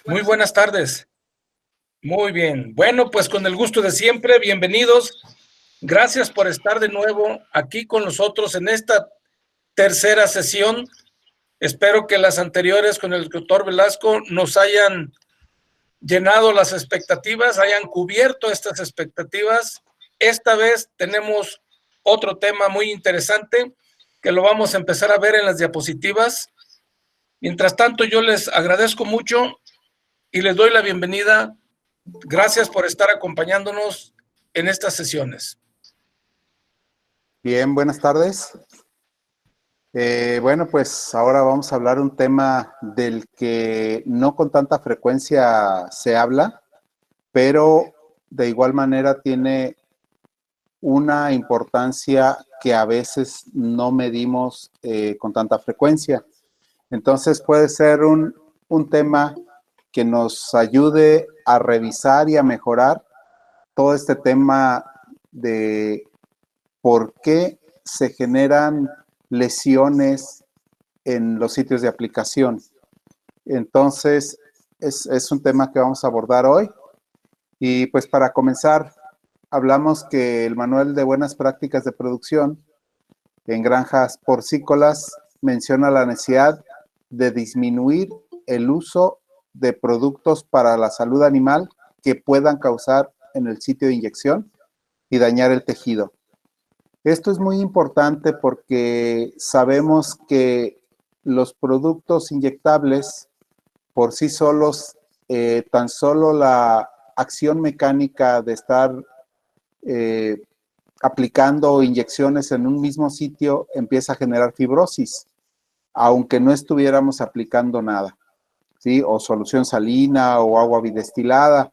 Muy buenas tardes. Muy bien. Bueno, pues con el gusto de siempre, bienvenidos. Gracias por estar de nuevo aquí con nosotros en esta tercera sesión. Espero que las anteriores con el doctor Velasco nos hayan llenado las expectativas, hayan cubierto estas expectativas. Esta vez tenemos otro tema muy interesante que lo vamos a empezar a ver en las diapositivas. Mientras tanto, yo les agradezco mucho y les doy la bienvenida. Gracias por estar acompañándonos en estas sesiones. Bien, buenas tardes. Bueno, pues ahora vamos a hablar un tema del que no con tanta frecuencia se habla, pero de igual manera tiene una importancia que a veces no medimos con tanta frecuencia. Entonces puede ser un tema que nos ayude a revisar y a mejorar todo este tema de por qué se generan lesiones en los sitios de aplicación. Entonces, es un tema que vamos a abordar hoy. Y pues para comenzar, hablamos que el Manual de Buenas Prácticas de Producción en Granjas Porcícolas menciona la necesidad de disminuir el uso de productos para la salud animal que puedan causar en el sitio de inyección y dañar el tejido. Esto es muy importante porque sabemos que los productos inyectables por sí solos, tan solo la acción mecánica de estar aplicando inyecciones en un mismo sitio empieza a generar fibrosis, aunque no estuviéramos aplicando nada, ¿sí? O solución salina o agua bidestilada.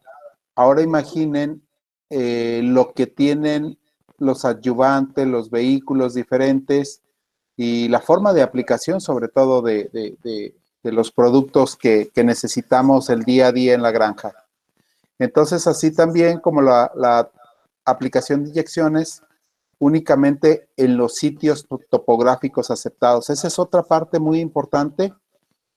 Ahora imaginen lo que tienen los adyuvantes, los vehículos diferentes y la forma de aplicación, sobre todo de los productos que necesitamos el día a día en la granja. Entonces, así también como la aplicación de inyecciones únicamente en los sitios topográficos aceptados. Esa es otra parte muy importante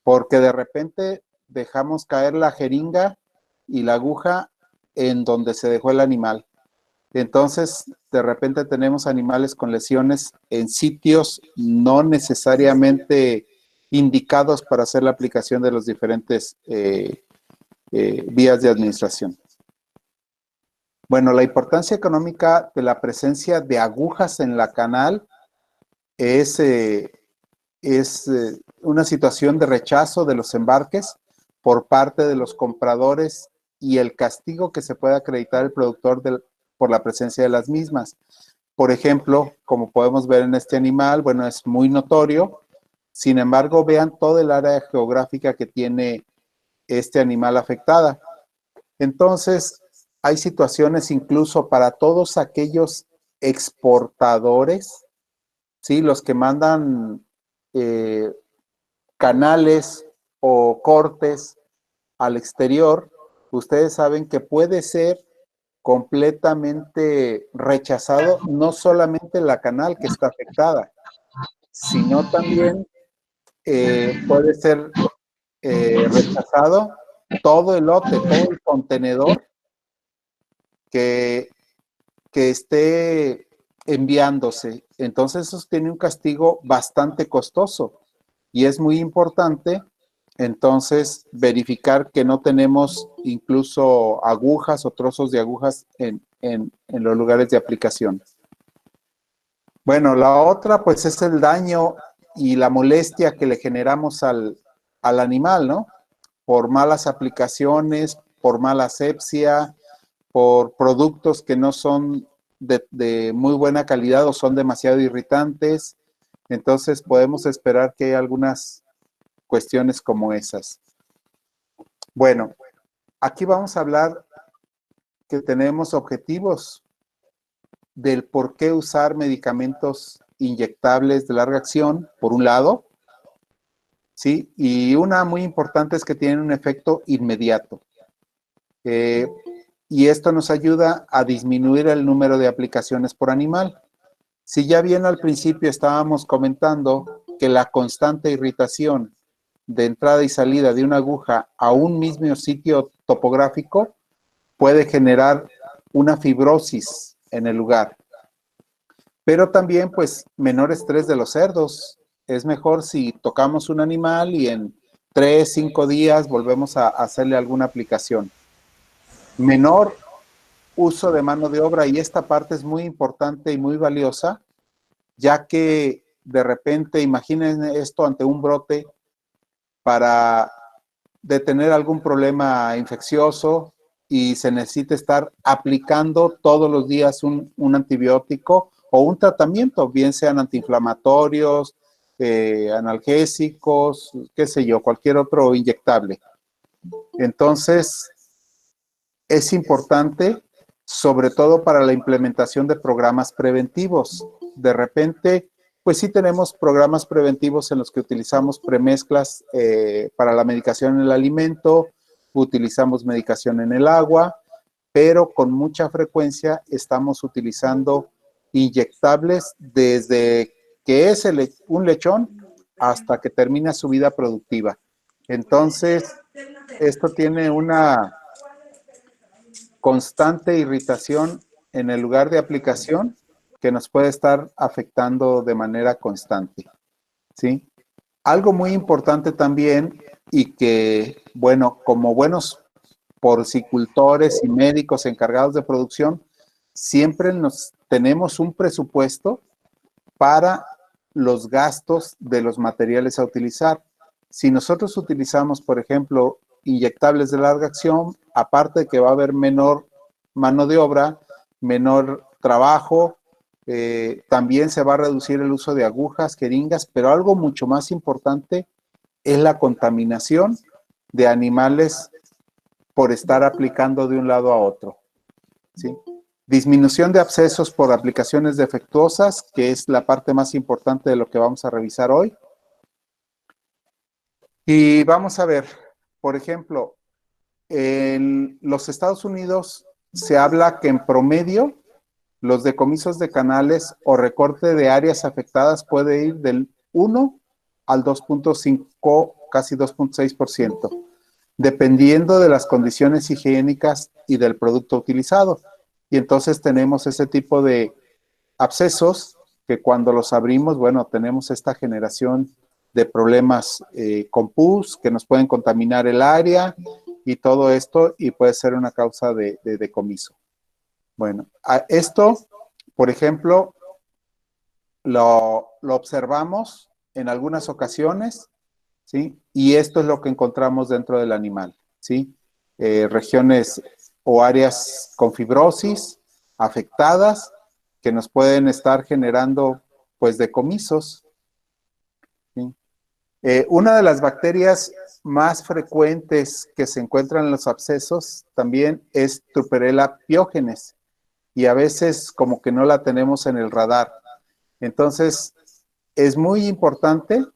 porque de repente dejamos caer la jeringa y la aguja en donde se dejó el animal. Entonces, de repente tenemos animales con lesiones en sitios no necesariamente indicados para hacer la aplicación de los diferentes vías de administración. Bueno, la importancia económica de la presencia de agujas en la canal es una situación de rechazo de los embarques por parte de los compradores y el castigo que se puede acreditar el productor por la presencia de las mismas. Por ejemplo, como podemos ver en este animal, bueno, es muy notorio. Sin embargo, vean todo el área geográfica que tiene este animal afectada. Entonces, hay situaciones incluso para todos aquellos exportadores, ¿sí? Los que mandan canales o cortes al exterior, ustedes saben que puede ser completamente rechazado no solamente la canal que está afectada, sino también puede ser rechazado todo el lote, todo el contenedor que esté enviándose. Entonces eso tiene un castigo bastante costoso y es muy importante entonces verificar que no tenemos incluso agujas o trozos de agujas en los lugares de aplicación. Bueno, la otra pues es el daño y la molestia que le generamos al animal, ¿no? Por malas aplicaciones, por mala asepsia, por productos que no son de muy buena calidad o son demasiado irritantes. Entonces podemos esperar que hay algunas cuestiones como esas. Bueno, aquí vamos a hablar que tenemos objetivos del por qué usar medicamentos inyectables de larga acción, por un lado, ¿sí? Y una muy importante es que tienen un efecto inmediato. Y esto nos ayuda a disminuir el número de aplicaciones por animal. Si ya bien al principio estábamos comentando que la constante irritación de entrada y salida de una aguja a un mismo sitio topográfico puede generar una fibrosis en el lugar. Pero también, pues, menor estrés de los cerdos. Es mejor si tocamos un animal y en 3, 5 días volvemos a hacerle alguna aplicación. Menor uso de mano de obra, y esta parte es muy importante y muy valiosa, ya que de repente, imaginen esto ante un brote, para detener algún problema infeccioso y se necesita estar aplicando todos los días un antibiótico o un tratamiento, bien sean antiinflamatorios, analgésicos, qué sé yo, cualquier otro inyectable. Entonces, es importante, sobre todo para la implementación de programas preventivos. De repente, pues sí tenemos programas preventivos en los que utilizamos premezclas para la medicación en el alimento, utilizamos medicación en el agua, pero con mucha frecuencia estamos utilizando inyectables desde que es un lechón hasta que termina su vida productiva. Entonces, esto tiene una constante irritación en el lugar de aplicación que nos puede estar afectando de manera constante, ¿sí? Algo muy importante también, y que, bueno, como buenos porcicultores y médicos encargados de producción, siempre tenemos un presupuesto para los gastos de los materiales a utilizar. Si nosotros utilizamos, por ejemplo, inyectables de larga acción, aparte de que va a haber menor mano de obra, menor trabajo, también se va a reducir el uso de agujas, jeringas, pero algo mucho más importante es la contaminación de animales por estar aplicando de un lado a otro, ¿sí? Disminución de abscesos por aplicaciones defectuosas, que es la parte más importante de lo que vamos a revisar hoy. Y vamos a ver, por ejemplo, en los Estados Unidos se habla que en promedio los decomisos de canales o recorte de áreas afectadas puede ir del 1 al 2.5, casi 2.6%, dependiendo de las condiciones higiénicas y del producto utilizado. Y entonces tenemos ese tipo de abscesos que cuando los abrimos, bueno, tenemos esta generación de problemas con pus que nos pueden contaminar el área y todo esto, y puede ser una causa de decomiso. Bueno, esto, por ejemplo, lo observamos en algunas ocasiones, ¿sí? Y esto es lo que encontramos dentro del animal, ¿sí? Regiones o áreas con fibrosis afectadas que nos pueden estar generando, pues, decomisos, ¿sí? Una de las bacterias más frecuentes que se encuentran en los abscesos también es Trupperella pyogenes, y a veces como que no la tenemos en el radar. Entonces, es muy importante,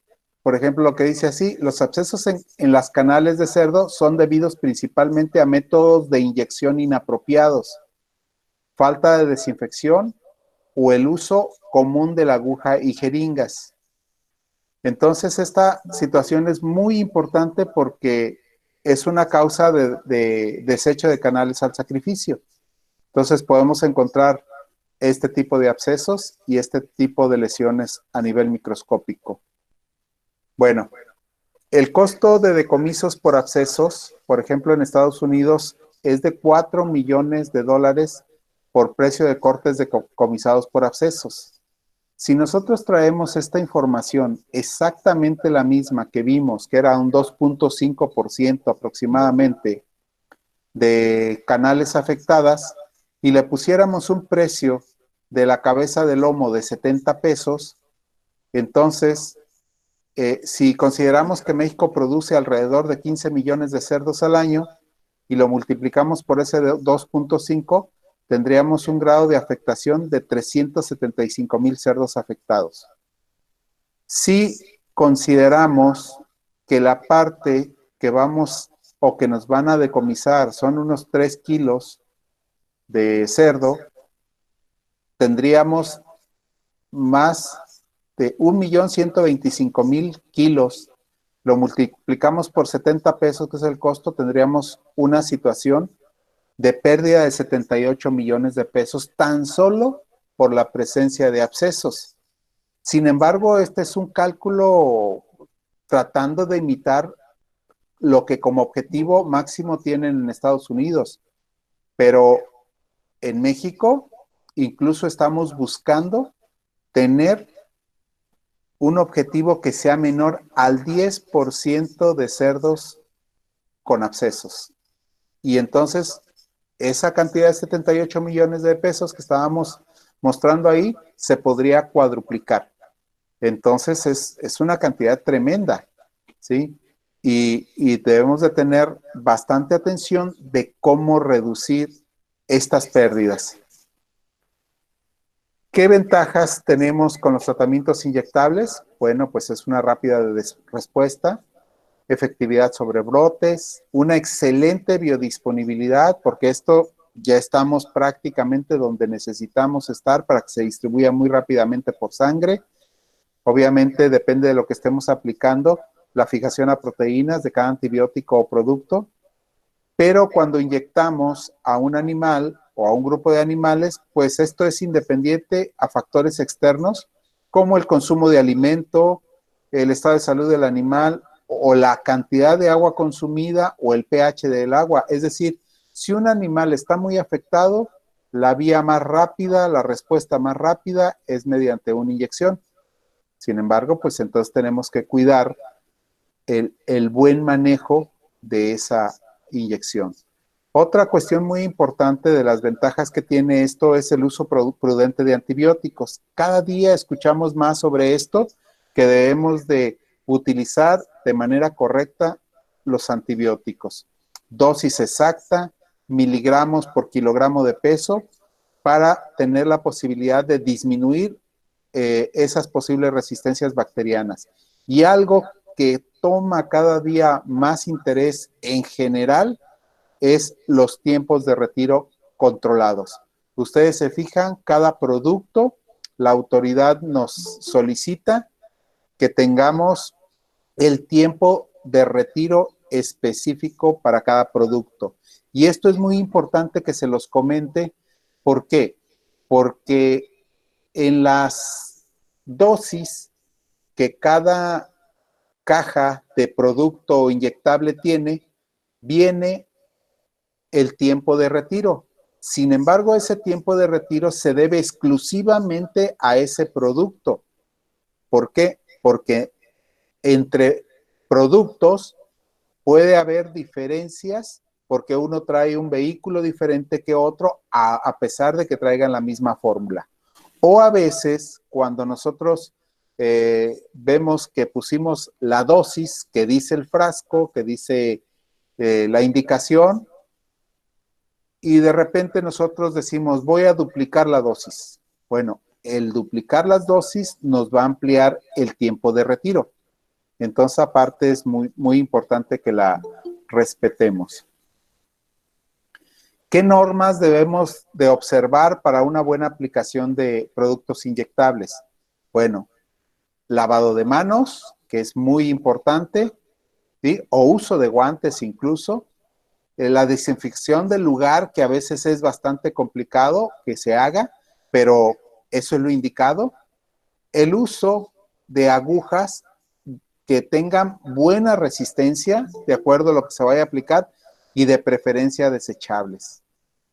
por ejemplo, lo que dice así: los abscesos en las canales de cerdo son debidos principalmente a métodos de inyección inapropiados, falta de desinfección o el uso común de la aguja y jeringas. Entonces, esta situación es muy importante porque es una causa de desecho de canales al sacrificio. Entonces, podemos encontrar este tipo de abscesos y este tipo de lesiones a nivel microscópico. Bueno, el costo de decomisos por abscesos, por ejemplo, en Estados Unidos, es de $4 millones por precio de cortes decomisados por abscesos. Si nosotros traemos esta información, exactamente la misma que vimos, que era un 2.5% aproximadamente de canales afectadas, y le pusiéramos un precio de la cabeza de lomo de 70 pesos, entonces, si consideramos que México produce alrededor de 15 millones de cerdos al año y lo multiplicamos por ese 2.5, tendríamos un grado de afectación de 375,000 cerdos afectados. Si consideramos que la parte que vamos o que nos van a decomisar son unos 3 kilos de cerdo, tendríamos más de 1.125.000 kilos lo multiplicamos por 70 pesos, que es el costo, tendríamos una situación de pérdida de 78 millones de pesos tan solo por la presencia de abscesos. Sin embargo, este es un cálculo tratando de imitar lo que como objetivo máximo tienen en Estados Unidos, pero en México incluso estamos buscando tener un objetivo que sea menor al 10% de cerdos con abscesos. Y entonces, esa cantidad de 78 millones de pesos que estábamos mostrando ahí se podría cuadruplicar. Entonces, es una cantidad tremenda, ¿sí? Y debemos de tener bastante atención de cómo reducir estas pérdidas. ¿Qué ventajas tenemos con los tratamientos inyectables? Bueno, pues es una rápida respuesta, efectividad sobre brotes, una excelente biodisponibilidad, porque esto ya estamos prácticamente donde necesitamos estar para que se distribuya muy rápidamente por sangre. Obviamente depende de lo que estemos aplicando, la fijación a proteínas de cada antibiótico o producto, pero cuando inyectamos a un animal o a un grupo de animales, pues esto es independiente a factores externos, como el consumo de alimento, el estado de salud del animal o la cantidad de agua consumida o el pH del agua. Es decir, si un animal está muy afectado, la vía más rápida, la respuesta más rápida es mediante una inyección. Sin embargo, pues entonces tenemos que cuidar el buen manejo de esa inyección. Otra cuestión muy importante de las ventajas que tiene esto es el uso prudente de antibióticos. Cada día escuchamos más sobre esto, que debemos de utilizar de manera correcta los antibióticos. Dosis exacta, miligramos por kilogramo de peso, para tener la posibilidad de disminuir esas posibles resistencias bacterianas. Y algo que toma cada día más interés en general es los tiempos de retiro controlados. Ustedes se fijan, cada producto, la autoridad nos solicita que tengamos el tiempo de retiro específico para cada producto. Y esto es muy importante que se los comente. ¿Por qué? Porque en las dosis que cada caja de producto inyectable tiene, viene el tiempo de retiro. Sin embargo, ese tiempo de retiro se debe exclusivamente a ese producto. ¿Por qué? Porque entre productos puede haber diferencias, porque uno trae un vehículo diferente que otro, a pesar de que traigan la misma fórmula. O a veces, cuando nosotros vemos que pusimos la dosis que dice el frasco, que dice la indicación, y de repente nosotros decimos, voy a duplicar la dosis. Bueno, el duplicar las dosis nos va a ampliar el tiempo de retiro. Entonces, aparte es muy, muy importante que la respetemos. ¿Qué normas debemos de observar para una buena aplicación de productos inyectables? Bueno, lavado de manos, que es muy importante, ¿sí? O uso de guantes incluso. La desinfección del lugar, que a veces es bastante complicado que se haga, pero eso es lo indicado. El uso de agujas que tengan buena resistencia, de acuerdo a lo que se vaya a aplicar, y de preferencia desechables.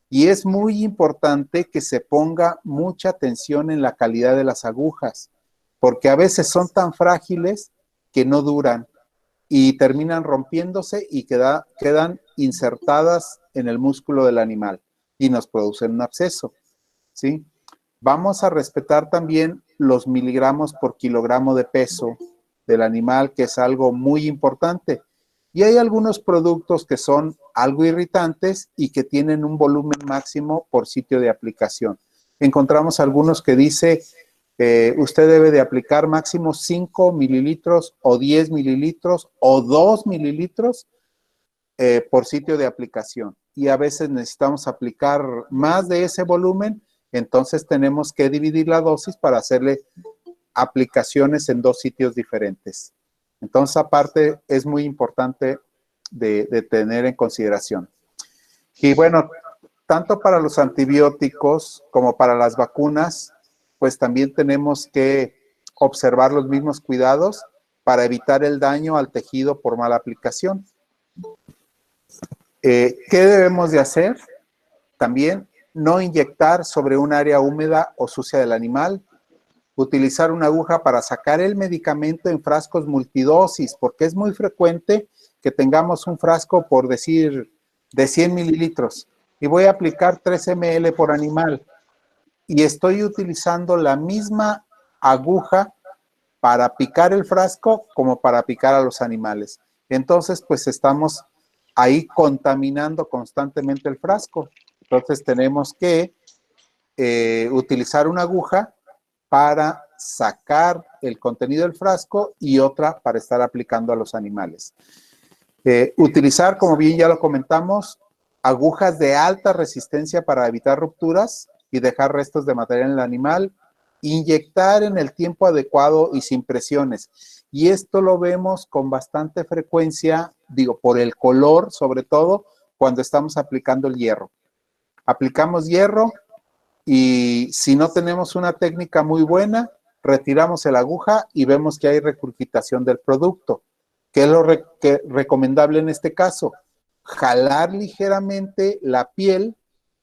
Y es muy importante que se ponga mucha atención en la calidad de las agujas, porque a veces son tan frágiles que no duran y terminan rompiéndose y quedan insertadas en el músculo del animal y nos producen un absceso, ¿sí? Vamos a respetar también los miligramos por kilogramo de peso del animal, que es algo muy importante. Y hay algunos productos que son algo irritantes y que tienen un volumen máximo por sitio de aplicación. Encontramos algunos que dice, usted debe de aplicar máximo 5 mililitros o 10 mililitros o 2 mililitros por sitio de aplicación. Y a veces necesitamos aplicar más de ese volumen, entonces tenemos que dividir la dosis para hacerle aplicaciones en 2 sitios diferentes. Entonces, aparte, es muy importante de tener en consideración. Y bueno, tanto para los antibióticos como para las vacunas, pues también tenemos que observar los mismos cuidados para evitar el daño al tejido por mala aplicación. ¿Qué debemos de hacer? También no inyectar sobre un área húmeda o sucia del animal. Utilizar una aguja para sacar el medicamento en frascos multidosis, porque es muy frecuente que tengamos un frasco, por decir, de 100 mililitros y voy a aplicar 3 ml por animal y estoy utilizando la misma aguja para picar el frasco como para picar a los animales. Entonces, pues estamos ahí contaminando constantemente el frasco. Entonces tenemos que utilizar una aguja para sacar el contenido del frasco y otra para estar aplicando a los animales. Utilizar, como bien ya lo comentamos, agujas de alta resistencia para evitar rupturas y dejar restos de material en el animal. Inyectar en el tiempo adecuado y sin presiones. Y esto lo vemos con bastante frecuencia, digo, por el color, sobre todo, cuando estamos aplicando el hierro. Aplicamos hierro y si no tenemos una técnica muy buena, retiramos la aguja y vemos que hay regurgitación del producto. ¿Qué es lo recomendable en este caso? Jalar ligeramente la piel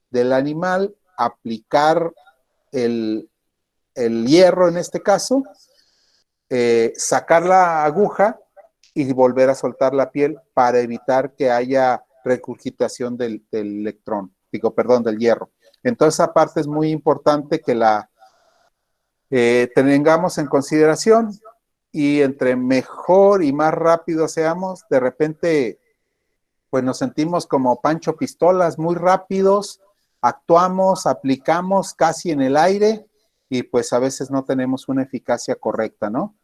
del animal, aplicar el hierro en este caso, sacar la aguja y volver a soltar la piel para evitar que haya regurgitación del electrón, del hierro. Entonces, esa parte es muy importante que la tengamos en consideración y entre mejor y más rápido seamos, de repente, pues nos sentimos como Pancho Pistolas, muy rápidos, actuamos, aplicamos casi en el aire y pues a veces no tenemos una eficacia correcta, ¿no?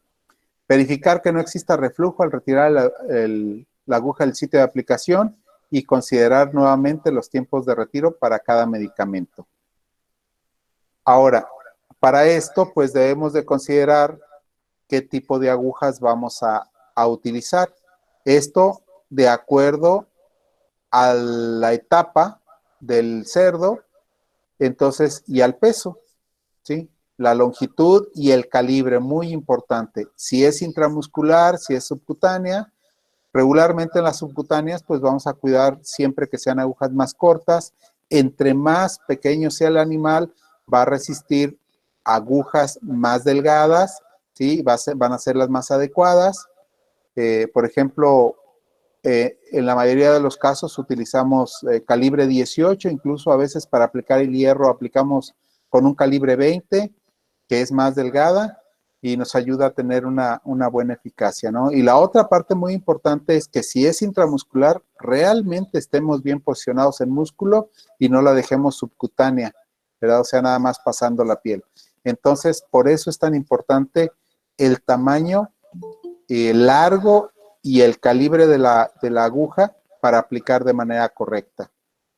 Verificar que no exista reflujo al retirar la aguja del sitio de aplicación y considerar nuevamente los tiempos de retiro para cada medicamento. Ahora, para esto, pues debemos de considerar qué tipo de agujas vamos a utilizar. Esto de acuerdo a la etapa del cerdo, entonces, y al peso, ¿sí? La longitud y el calibre, muy importante. Si es intramuscular, si es subcutánea, regularmente en las subcutáneas, pues vamos a cuidar siempre que sean agujas más cortas. Entre más pequeño sea el animal, va a resistir agujas más delgadas, ¿sí? Van a ser las más adecuadas. Por ejemplo, en la mayoría de los casos utilizamos calibre 18, incluso a veces para aplicar el hierro aplicamos con un calibre 20, que es más delgada y nos ayuda a tener una buena eficacia, ¿no? Y la otra parte muy importante es que si es intramuscular, realmente estemos bien posicionados en músculo y no la dejemos subcutánea, ¿verdad? O sea, nada más pasando la piel. Entonces, por eso es tan importante el tamaño largo y el calibre de la aguja para aplicar de manera correcta,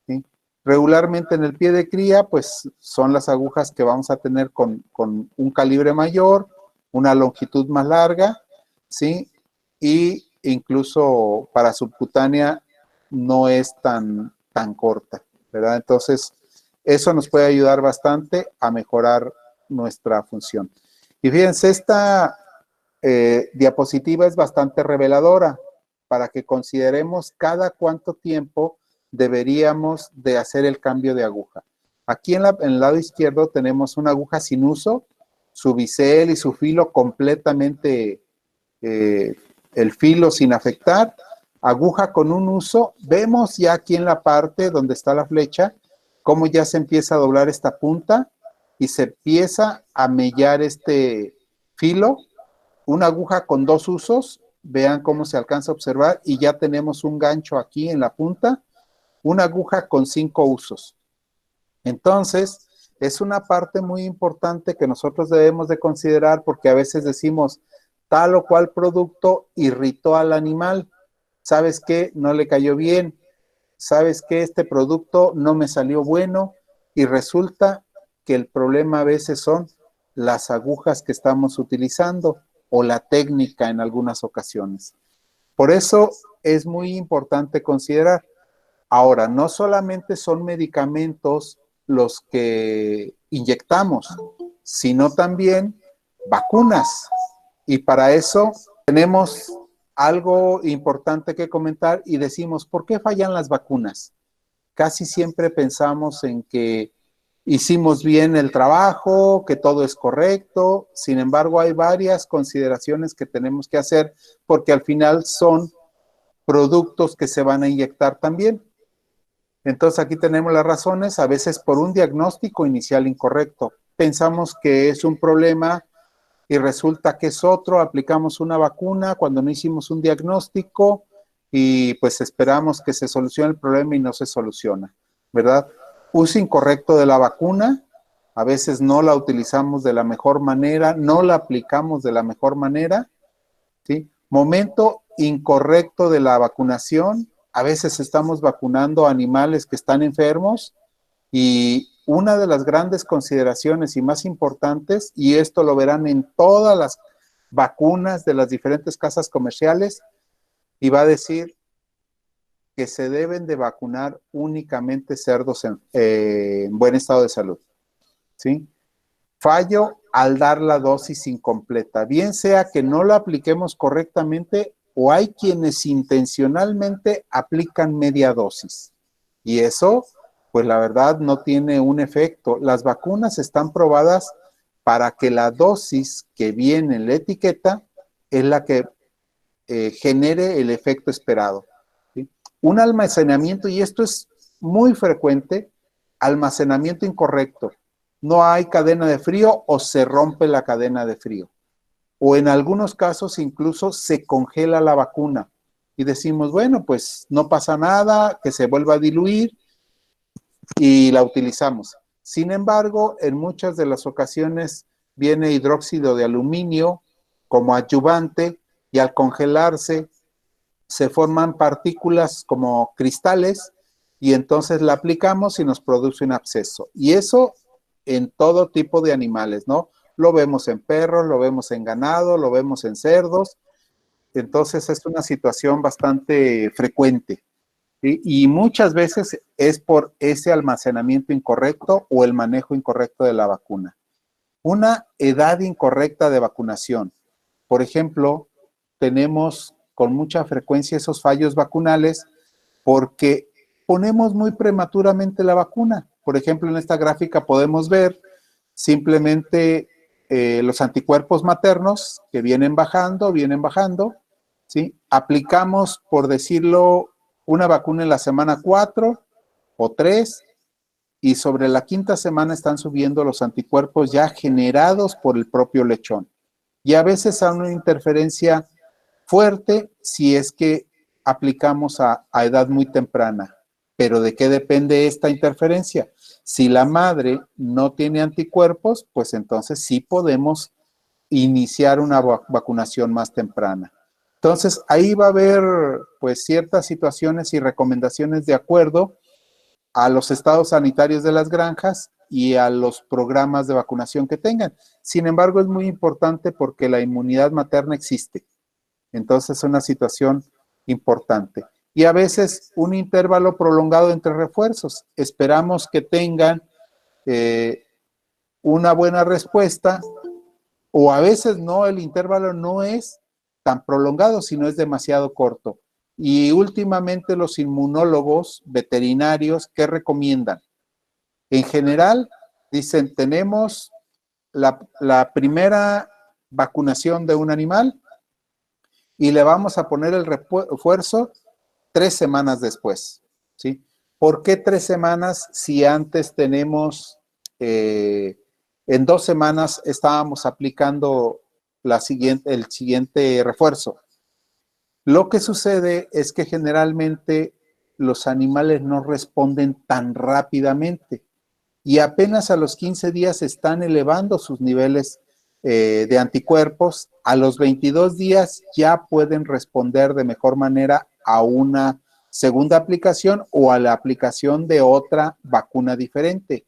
¿sí? Regularmente en el pie de cría, pues son las agujas que vamos a tener con un calibre mayor, una longitud más larga, ¿sí? Y incluso para subcutánea no es tan corta, ¿verdad? Entonces, eso nos puede ayudar bastante a mejorar nuestra función. Y fíjense, esta diapositiva es bastante reveladora para que consideremos cada cuánto tiempo deberíamos de hacer el cambio de aguja. Aquí en el lado izquierdo tenemos una aguja sin uso, su bisel y su filo completamente, el filo sin afectar, aguja con un uso. Vemos ya aquí en la parte donde está la flecha, cómo ya se empieza a doblar esta punta y se empieza a mellar este filo. Una aguja con 2 usos, vean cómo se alcanza a observar, y ya tenemos un gancho aquí en la punta, una aguja con 5 usos. Entonces, es una parte muy importante que nosotros debemos de considerar porque a veces decimos, tal o cual producto irritó al animal, ¿sabes qué? No le cayó bien, ¿sabes qué? Este producto no me salió bueno, y resulta que el problema a veces son las agujas que estamos utilizando o la técnica en algunas ocasiones. Por eso es muy importante considerar. Ahora, no solamente son medicamentos los que inyectamos, sino también vacunas. Y para eso tenemos algo importante que comentar y decimos, ¿por qué fallan las vacunas? Casi siempre pensamos en que hicimos bien el trabajo, que todo es correcto. Sin embargo, hay varias consideraciones que tenemos que hacer porque al final son productos que se van a inyectar también. Entonces aquí tenemos las razones, a veces por un diagnóstico inicial incorrecto. Pensamos que es un problema y resulta que es otro, aplicamos una vacuna cuando no hicimos un diagnóstico y pues esperamos que se solucione el problema y no se soluciona, ¿verdad? Uso incorrecto de la vacuna, a veces no la utilizamos de la mejor manera, no la aplicamos de la mejor manera, ¿sí? Momento incorrecto de la vacunación, a veces estamos vacunando animales que están enfermos y una de las grandes consideraciones y más importantes, y esto lo verán en todas las vacunas de las diferentes casas comerciales, y va a decir que se deben de vacunar únicamente cerdos en buen estado de salud, ¿sí? Fallo al dar la dosis incompleta, bien sea que no la apliquemos correctamente o hay quienes intencionalmente aplican media dosis. Y eso, pues la verdad, no tiene un efecto. Las vacunas están probadas para que la dosis que viene en la etiqueta es la que genere el efecto esperado, ¿sí? Un almacenamiento, y esto es muy frecuente, almacenamiento incorrecto. No hay cadena de frío o se rompe la cadena de frío. O en algunos casos incluso se congela la vacuna y decimos, bueno, pues no pasa nada, que se vuelva a diluir y la utilizamos. Sin embargo, en muchas de las ocasiones viene hidróxido de aluminio como adyuvante y al congelarse se forman partículas como cristales y entonces la aplicamos y nos produce un absceso. Y eso en todo tipo de animales, ¿no? Lo vemos en perros, lo vemos en ganado, lo vemos en cerdos. Entonces es una situación bastante frecuente, ¿sí? Y muchas veces es por ese almacenamiento incorrecto o el manejo incorrecto de la vacuna. Una edad incorrecta de vacunación. Por ejemplo, tenemos con mucha frecuencia esos fallos vacunales porque ponemos muy prematuramente la vacuna. Por ejemplo, en esta gráfica podemos ver simplemente los anticuerpos maternos que vienen bajando, ¿sí? Aplicamos, por decirlo, una vacuna en la semana 4 o 3 y sobre la quinta semana están subiendo los anticuerpos ya generados por el propio lechón. Y a veces hay una interferencia fuerte si es que aplicamos a edad muy temprana. Pero ¿de qué depende esta interferencia? Si la madre no tiene anticuerpos, pues entonces sí podemos iniciar una vacunación más temprana. Entonces ahí va a haber pues ciertas situaciones y recomendaciones de acuerdo a los estados sanitarios de las granjas y a los programas de vacunación que tengan. Sin embargo, es muy importante porque la inmunidad materna existe. Entonces, es una situación importante. Y a veces un intervalo prolongado entre refuerzos. Esperamos que tengan una buena respuesta o a veces no, el intervalo no es tan prolongado, sino es demasiado corto. Y últimamente los inmunólogos veterinarios, ¿qué recomiendan? En general, dicen, tenemos la primera vacunación de un animal y le vamos a poner el refuerzo 3 semanas después, ¿sí? ¿Por qué 3 semanas si antes tenemos, en 2 semanas estábamos aplicando el siguiente refuerzo? Lo que sucede es que generalmente los animales no responden tan rápidamente y apenas a los 15 días están elevando sus niveles de anticuerpos. A los 22 días ya pueden responder de mejor manera a una segunda aplicación o a la aplicación de otra vacuna diferente.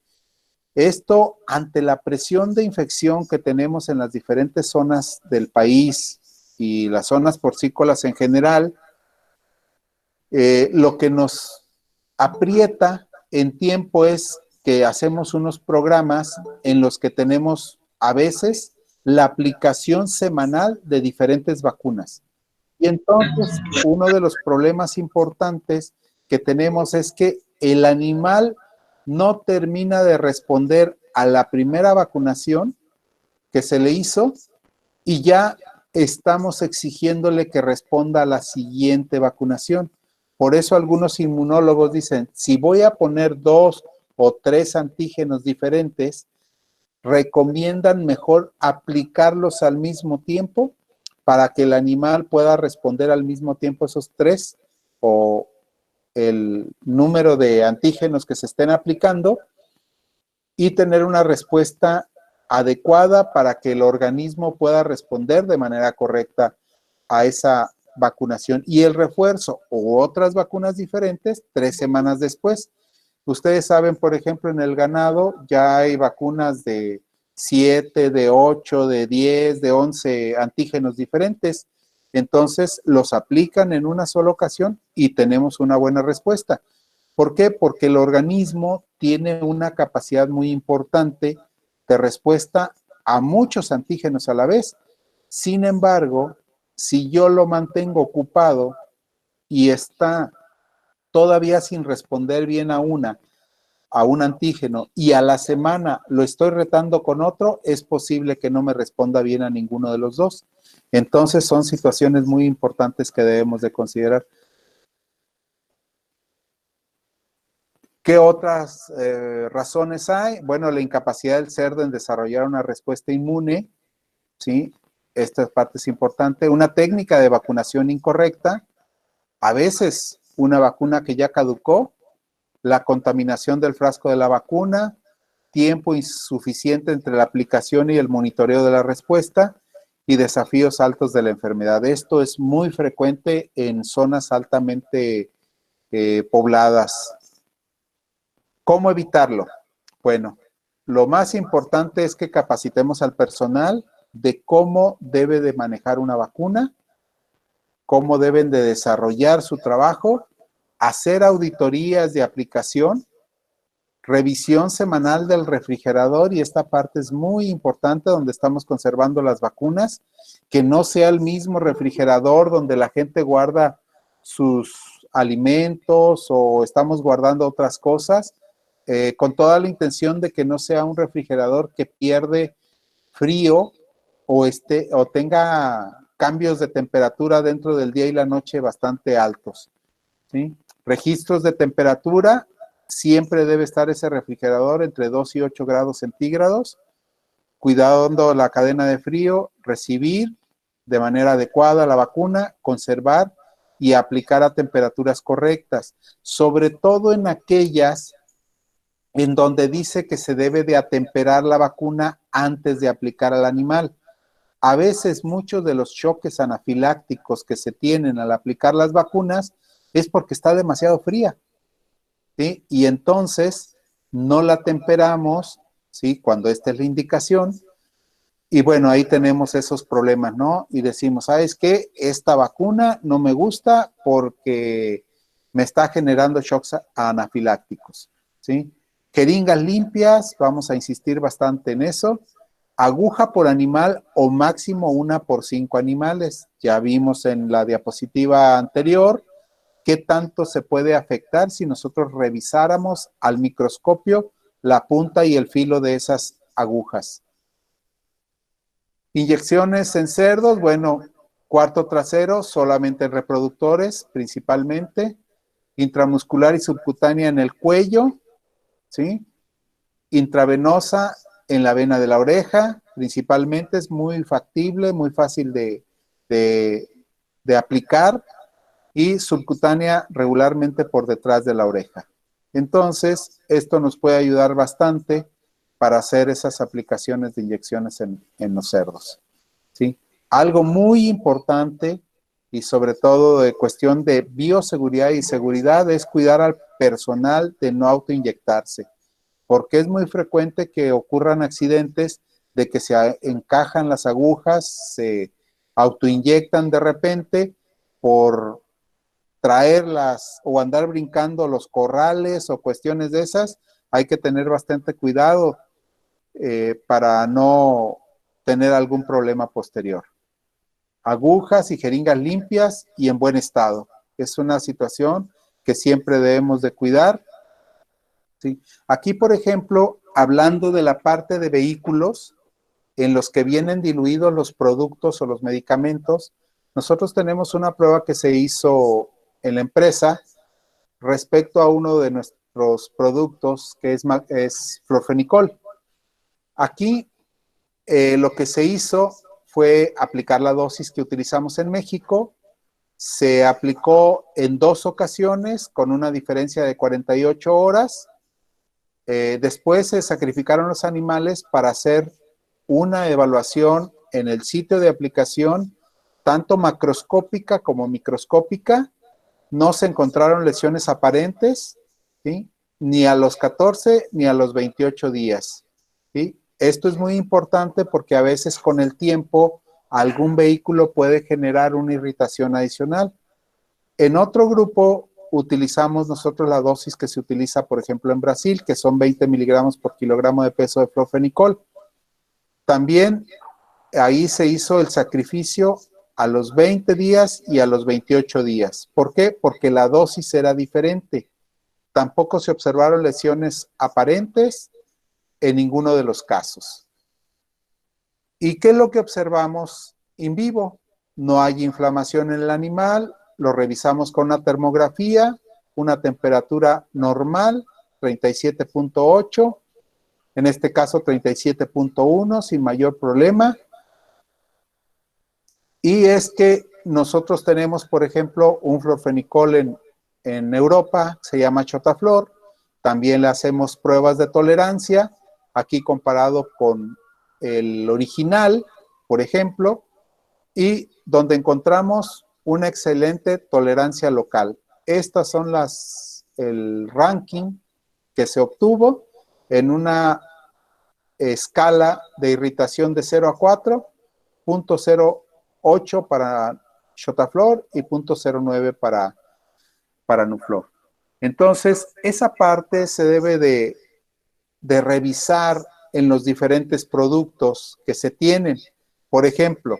Esto ante la presión de infección que tenemos en las diferentes zonas del país y las zonas porcícolas en general, lo que nos aprieta en tiempo es que hacemos unos programas en los que tenemos a veces la aplicación semanal de diferentes vacunas. Y entonces, uno de los problemas importantes que tenemos es que el animal no termina de responder a la primera vacunación que se le hizo y ya estamos exigiéndole que responda a la siguiente vacunación. Por eso algunos inmunólogos dicen, si voy a poner 2 o 3 antígenos diferentes, recomiendan mejor aplicarlos al mismo tiempo para que el animal pueda responder al mismo tiempo esos 3 o el número de antígenos que se estén aplicando y tener una respuesta adecuada para que el organismo pueda responder de manera correcta a esa vacunación y el refuerzo u otras vacunas diferentes 3 semanas después. Ustedes saben, por ejemplo, en el ganado ya hay vacunas de 7, de 8, de 10, de 11 antígenos diferentes. Entonces, los aplican en una sola ocasión y tenemos una buena respuesta. ¿Por qué? Porque el organismo tiene una capacidad muy importante de respuesta a muchos antígenos a la vez. Sin embargo, si yo lo mantengo ocupado y está todavía sin responder bien a un antígeno y a la semana lo estoy retando con otro, es posible que no me responda bien a ninguno de los dos. Entonces son situaciones muy importantes que debemos de considerar. ¿Qué otras razones hay? Bueno, la incapacidad del cerdo en desarrollar una respuesta inmune, ¿sí? Esta parte es importante. Una técnica de vacunación incorrecta, a veces una vacuna que ya caducó, la contaminación del frasco de la vacuna, tiempo insuficiente entre la aplicación y el monitoreo de la respuesta y desafíos altos de la enfermedad. Esto es muy frecuente en zonas altamente pobladas. ¿Cómo evitarlo? Bueno, lo más importante es que capacitemos al personal de cómo debe de manejar una vacuna, cómo deben de desarrollar su trabajo, hacer auditorías de aplicación, revisión semanal del refrigerador, y esta parte es muy importante donde estamos conservando las vacunas, que no sea el mismo refrigerador donde la gente guarda sus alimentos o estamos guardando otras cosas, con toda la intención de que no sea un refrigerador que pierde frío o tenga cambios de temperatura dentro del día y la noche bastante altos, ¿sí? Registros de temperatura, siempre debe estar ese refrigerador entre 2 y 8 grados centígrados, cuidando la cadena de frío, recibir de manera adecuada la vacuna, conservar y aplicar a temperaturas correctas, sobre todo en aquellas en donde dice que se debe de atemperar la vacuna antes de aplicar al animal. A veces muchos de los choques anafilácticos que se tienen al aplicar las vacunas es porque está demasiado fría, ¿sí? Y entonces no la temperamos, ¿sí? Cuando esta es la indicación. Y bueno, ahí tenemos esos problemas, ¿no? Y decimos, ¿sabes qué? Esta vacuna no me gusta porque me está generando shocks anafilácticos, ¿sí? Jeringas limpias, vamos a insistir bastante en eso. Aguja por animal o máximo 1 por 5 animales. Ya vimos en la diapositiva anterior qué tanto se puede afectar si nosotros revisáramos al microscopio la punta y el filo de esas agujas. Inyecciones en cerdos, bueno, cuarto trasero, solamente en reproductores, principalmente. Intramuscular y subcutánea en el cuello, ¿sí? Intravenosa en la vena de la oreja, principalmente, es muy factible, muy fácil de aplicar, y subcutánea regularmente por detrás de la oreja. Entonces, esto nos puede ayudar bastante para hacer esas aplicaciones de inyecciones en los cerdos, ¿sí? Algo muy importante y sobre todo de cuestión de bioseguridad y seguridad es cuidar al personal de no autoinyectarse. porque es muy frecuente que ocurran accidentes de que se encajan las agujas, se autoinyectan de repente por traerlas o andar brincando los corrales o cuestiones de esas. Hay que tener bastante cuidado para no tener algún problema posterior. Agujas y jeringas limpias y en buen estado. Es una situación que siempre debemos de cuidar. ¿Sí? Aquí, por ejemplo, hablando de la parte de vehículos en los que vienen diluidos los productos o los medicamentos, nosotros tenemos una prueba que se hizo en la empresa respecto a uno de nuestros productos que es florfenicol. Aquí lo que se hizo fue aplicar la dosis que utilizamos en México. Se aplicó en 2 ocasiones con una diferencia de 48 horas. Después se sacrificaron los animales para hacer una evaluación en el sitio de aplicación, tanto macroscópica como microscópica. No se encontraron lesiones aparentes, ¿sí? Ni a los 14 ni a los 28 días. ¿Sí? Esto es muy importante porque a veces con el tiempo algún vehículo puede generar una irritación adicional. En otro grupo utilizamos nosotros la dosis que se utiliza, por ejemplo, en Brasil, que son 20 miligramos por kilogramo de peso de florfenicol. También ahí se hizo el sacrificio a los 20 días y a los 28 días. ¿Por qué? Porque la dosis era diferente. Tampoco se observaron lesiones aparentes en ninguno de los casos. ¿Y qué es lo que observamos in vivo? No hay inflamación en el animal, lo revisamos con una termografía, una temperatura normal, 37.8, en este caso 37.1, sin mayor problema. Y es que nosotros tenemos, por ejemplo, un florfenicol en Europa, se llama Chotaflor, también le hacemos pruebas de tolerancia, aquí comparado con el original, por ejemplo, y donde encontramos una excelente tolerancia local. Estas son el ranking que se obtuvo en una escala de irritación de 0 a 4, 0.08 para Chotaflor y 0.09 para Nuflor. Entonces, esa parte se debe de revisar en los diferentes productos que se tienen. Por ejemplo,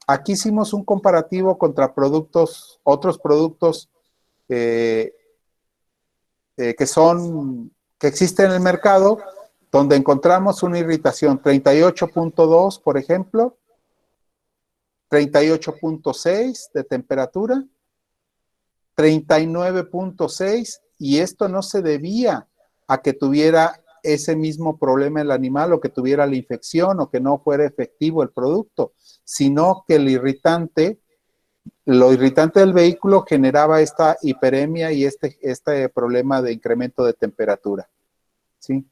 aquí hicimos un comparativo contra otros productos que existen en el mercado, donde encontramos una irritación 38.2, por ejemplo, 38.6 de temperatura, 39.6, y esto no se debía a que tuviera ese mismo problema el animal o que tuviera la infección o que no fuera efectivo el producto, sino que lo irritante del vehículo generaba esta hiperemia y este problema de incremento de temperatura. ¿Sí?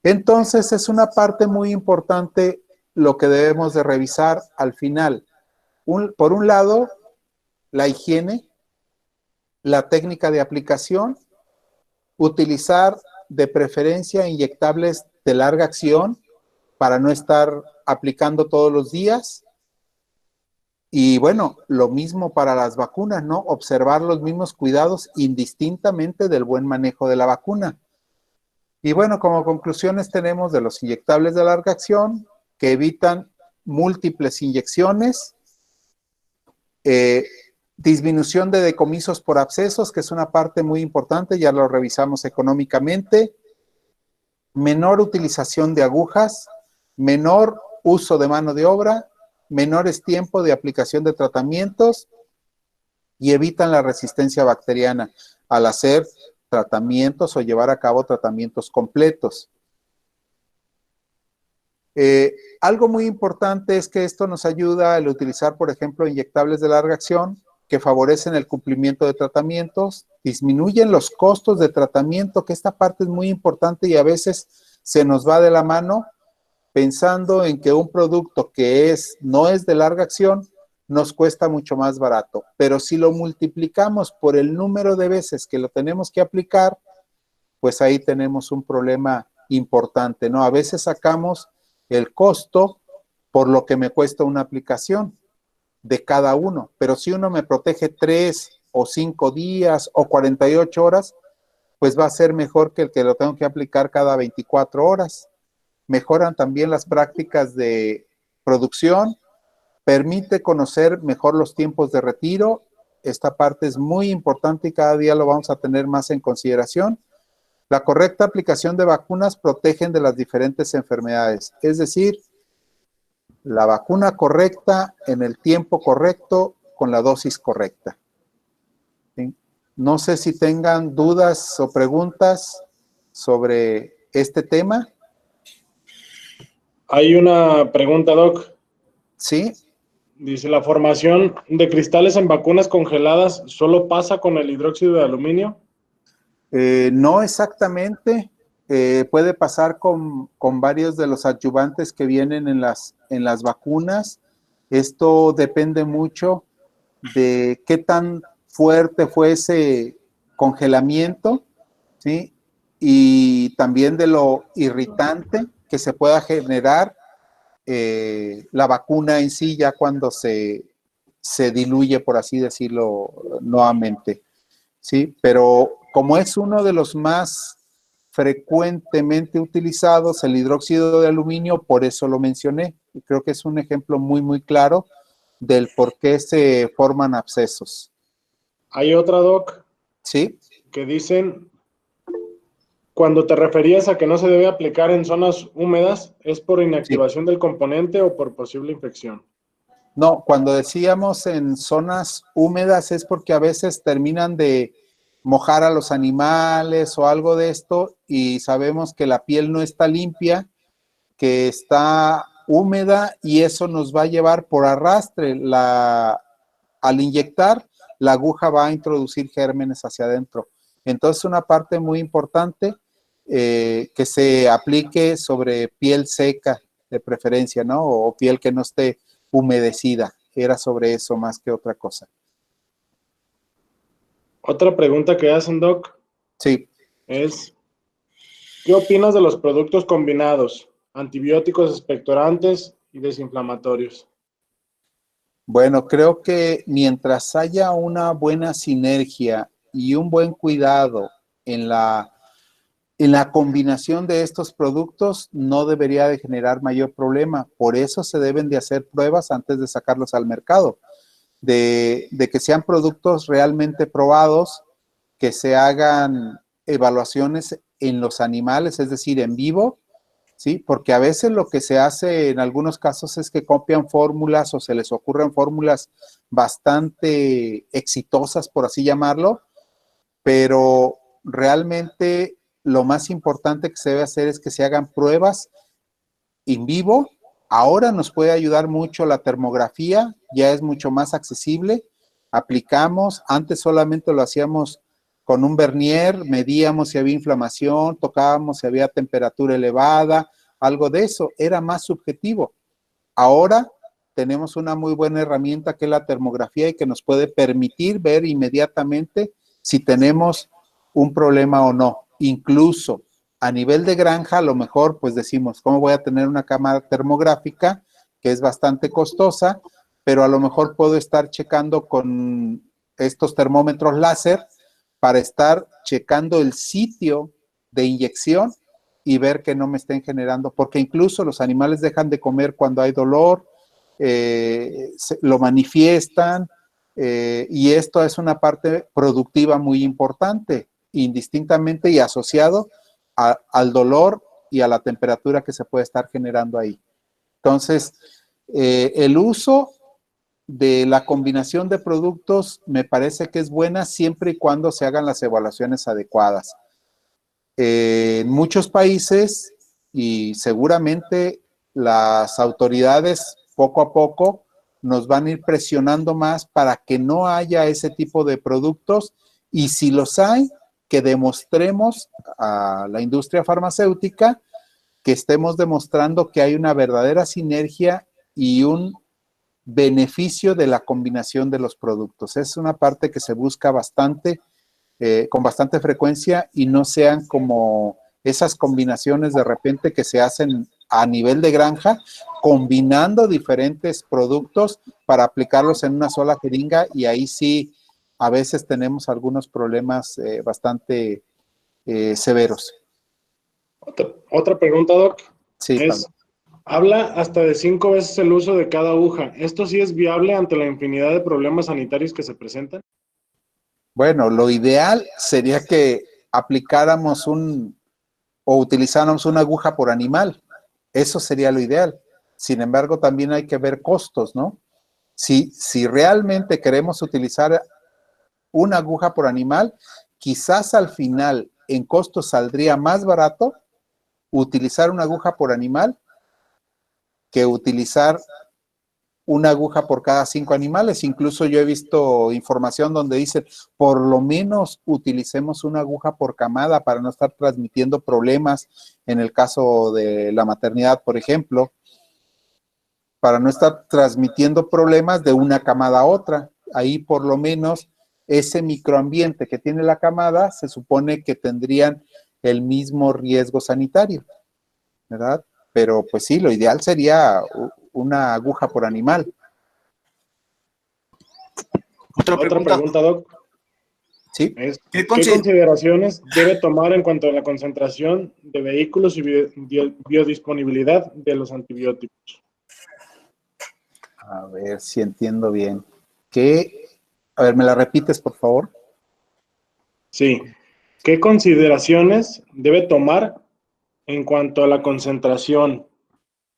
Entonces es una parte muy importante lo que debemos de revisar al final. Por un lado, la higiene, la técnica de aplicación, utilizar de preferencia inyectables de larga acción para no estar aplicando todos los días. Y bueno, lo mismo para las vacunas, ¿no? Observar los mismos cuidados indistintamente del buen manejo de la vacuna. Y bueno, como conclusiones tenemos de los inyectables de larga acción que evitan múltiples inyecciones, disminución de decomisos por abscesos, que es una parte muy importante, ya lo revisamos económicamente, menor utilización de agujas, menor uso de mano de obra, menores tiempos de aplicación de tratamientos y evitan la resistencia bacteriana al hacer tratamientos o llevar a cabo tratamientos completos. Algo muy importante es que esto nos ayuda al utilizar, por ejemplo, inyectables de larga acción que favorecen el cumplimiento de tratamientos, disminuyen los costos de tratamiento, que esta parte es muy importante y a veces se nos va de la mano pensando en que un producto que no es de larga acción nos cuesta mucho más barato, pero si lo multiplicamos por el número de veces que lo tenemos que aplicar, pues ahí tenemos un problema importante, ¿no? A veces sacamos el costo por lo que me cuesta una aplicación de cada uno, pero si uno me protege 3 o 5 días o 48 horas, pues va a ser mejor que el que lo tengo que aplicar cada 24 horas. Mejoran también las prácticas de producción, permite conocer mejor los tiempos de retiro. Esta parte es muy importante y cada día lo vamos a tener más en consideración. La correcta aplicación de vacunas protegen de las diferentes enfermedades, es decir, la vacuna correcta en el tiempo correcto con la dosis correcta. ¿Sí? No sé si tengan dudas o preguntas sobre este tema. Hay una pregunta, Doc. Sí. Dice, ¿la formación de cristales en vacunas congeladas solo pasa con el hidróxido de aluminio? No exactamente. Puede pasar con varios de los adyuvantes que vienen en las vacunas. Esto depende mucho de qué tan fuerte fue ese congelamiento, ¿sí? Y también de lo irritante que se pueda generar la vacuna en sí ya cuando se diluye, por así decirlo, nuevamente, ¿sí? Pero como es uno de los más frecuentemente utilizados, el hidróxido de aluminio, por eso lo mencioné. Y creo que es un ejemplo muy, muy claro del por qué se forman abscesos. Hay otra, Doc, ¿Sí? que dicen, cuando te referías a que no se debe aplicar en zonas húmedas, ¿es por inactivación del componente o por posible infección? No, cuando decíamos en zonas húmedas es porque a veces terminan de mojar a los animales o algo de esto y sabemos que la piel no está limpia, que está húmeda y eso nos va a llevar por arrastre. Al inyectar, la aguja va a introducir gérmenes hacia adentro. Entonces, una parte muy importante que se aplique sobre piel seca de preferencia, ¿no? O piel que no esté humedecida. Era sobre eso más que otra cosa. Otra pregunta que hacen, Doc, Sí. es, ¿qué opinas de los productos combinados, antibióticos expectorantes y desinflamatorios? Bueno, creo que mientras haya una buena sinergia y un buen cuidado en la combinación de estos productos, no debería de generar mayor problema. Por eso se deben de hacer pruebas antes de sacarlos al mercado, de que sean productos realmente probados, que se hagan evaluaciones en los animales, es decir, en vivo, ¿sí? Porque a veces lo que se hace en algunos casos es que copian fórmulas o se les ocurren fórmulas bastante exitosas, por así llamarlo, pero realmente lo más importante que se debe hacer es que se hagan pruebas en vivo. Ahora nos puede ayudar mucho la termografía, ya es mucho más accesible. Aplicamos, antes solamente lo hacíamos con un vernier, medíamos si había inflamación, tocábamos si había temperatura elevada, algo de eso, era más subjetivo. Ahora tenemos una muy buena herramienta que es la termografía y que nos puede permitir ver inmediatamente si tenemos un problema o no. Incluso a nivel de granja, a lo mejor pues decimos, ¿cómo voy a tener una cámara termográfica que es bastante costosa? Pero a lo mejor puedo estar checando con estos termómetros láser para estar checando el sitio de inyección y ver que no me estén generando, porque incluso los animales dejan de comer cuando hay dolor, lo manifiestan, y esto es una parte productiva muy importante, indistintamente y asociado al dolor y a la temperatura que se puede estar generando ahí. Entonces, el uso de la combinación de productos me parece que es buena siempre y cuando se hagan las evaluaciones adecuadas. En muchos países y seguramente las autoridades poco a poco nos van a ir presionando más para que no haya ese tipo de productos y si los hay, que demostremos a la industria farmacéutica que estemos demostrando que hay una verdadera sinergia y un beneficio de la combinación de los productos. Es una parte que se busca bastante, con bastante frecuencia y no sean como esas combinaciones de repente que se hacen a nivel de granja, combinando diferentes productos para aplicarlos en una sola jeringa, y ahí sí a veces tenemos algunos problemas bastante severos. Otra pregunta, Doc, Sí, es, Pablo. habla hasta de 5 veces el uso de cada aguja. ¿Esto sí es viable ante la infinidad de problemas sanitarios que se presentan? Bueno, lo ideal sería que aplicáramos o utilizáramos una aguja por animal. Eso sería lo ideal. Sin embargo, también hay que ver costos, ¿no? Si realmente queremos utilizar una aguja por animal, quizás al final en costos saldría más barato utilizar una aguja por animal que utilizar una aguja por cada 5 animales. Incluso yo he visto información donde dicen, por lo menos utilicemos una aguja por camada para no estar transmitiendo problemas en el caso de la maternidad, por ejemplo, para no estar transmitiendo problemas de una camada a otra. Ahí por lo menos ese microambiente que tiene la camada se supone que tendrían el mismo riesgo sanitario, ¿verdad? Pero pues sí, lo ideal sería una aguja por animal. Otra pregunta, Doc. ¿Sí? Es, ¿qué consideraciones debe tomar en cuanto a la concentración de vehículos y biodisponibilidad de los antibióticos? A ver si entiendo bien. A ver, ¿me la repites, por favor? Sí. ¿Qué consideraciones debe tomar en cuanto a la concentración,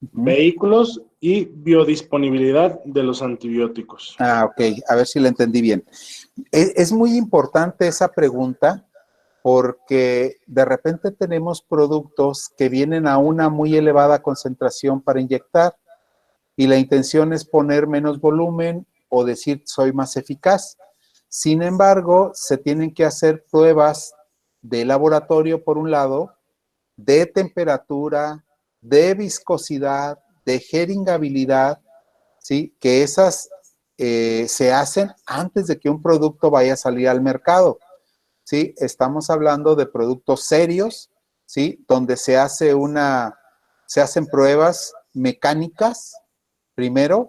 vehículos y biodisponibilidad de los antibióticos? Ok, a ver si la entendí bien. Es muy importante esa pregunta porque de repente tenemos productos que vienen a una muy elevada concentración para inyectar y la intención es poner menos volumen o decir soy más eficaz. Sin embargo, se tienen que hacer pruebas de laboratorio, por un lado, de temperatura, de viscosidad, de jeringabilidad, ¿sí? Que esas se hacen antes de que un producto vaya a salir al mercado, ¿sí? Estamos hablando de productos serios, ¿sí? Donde se hacen pruebas mecánicas, primero,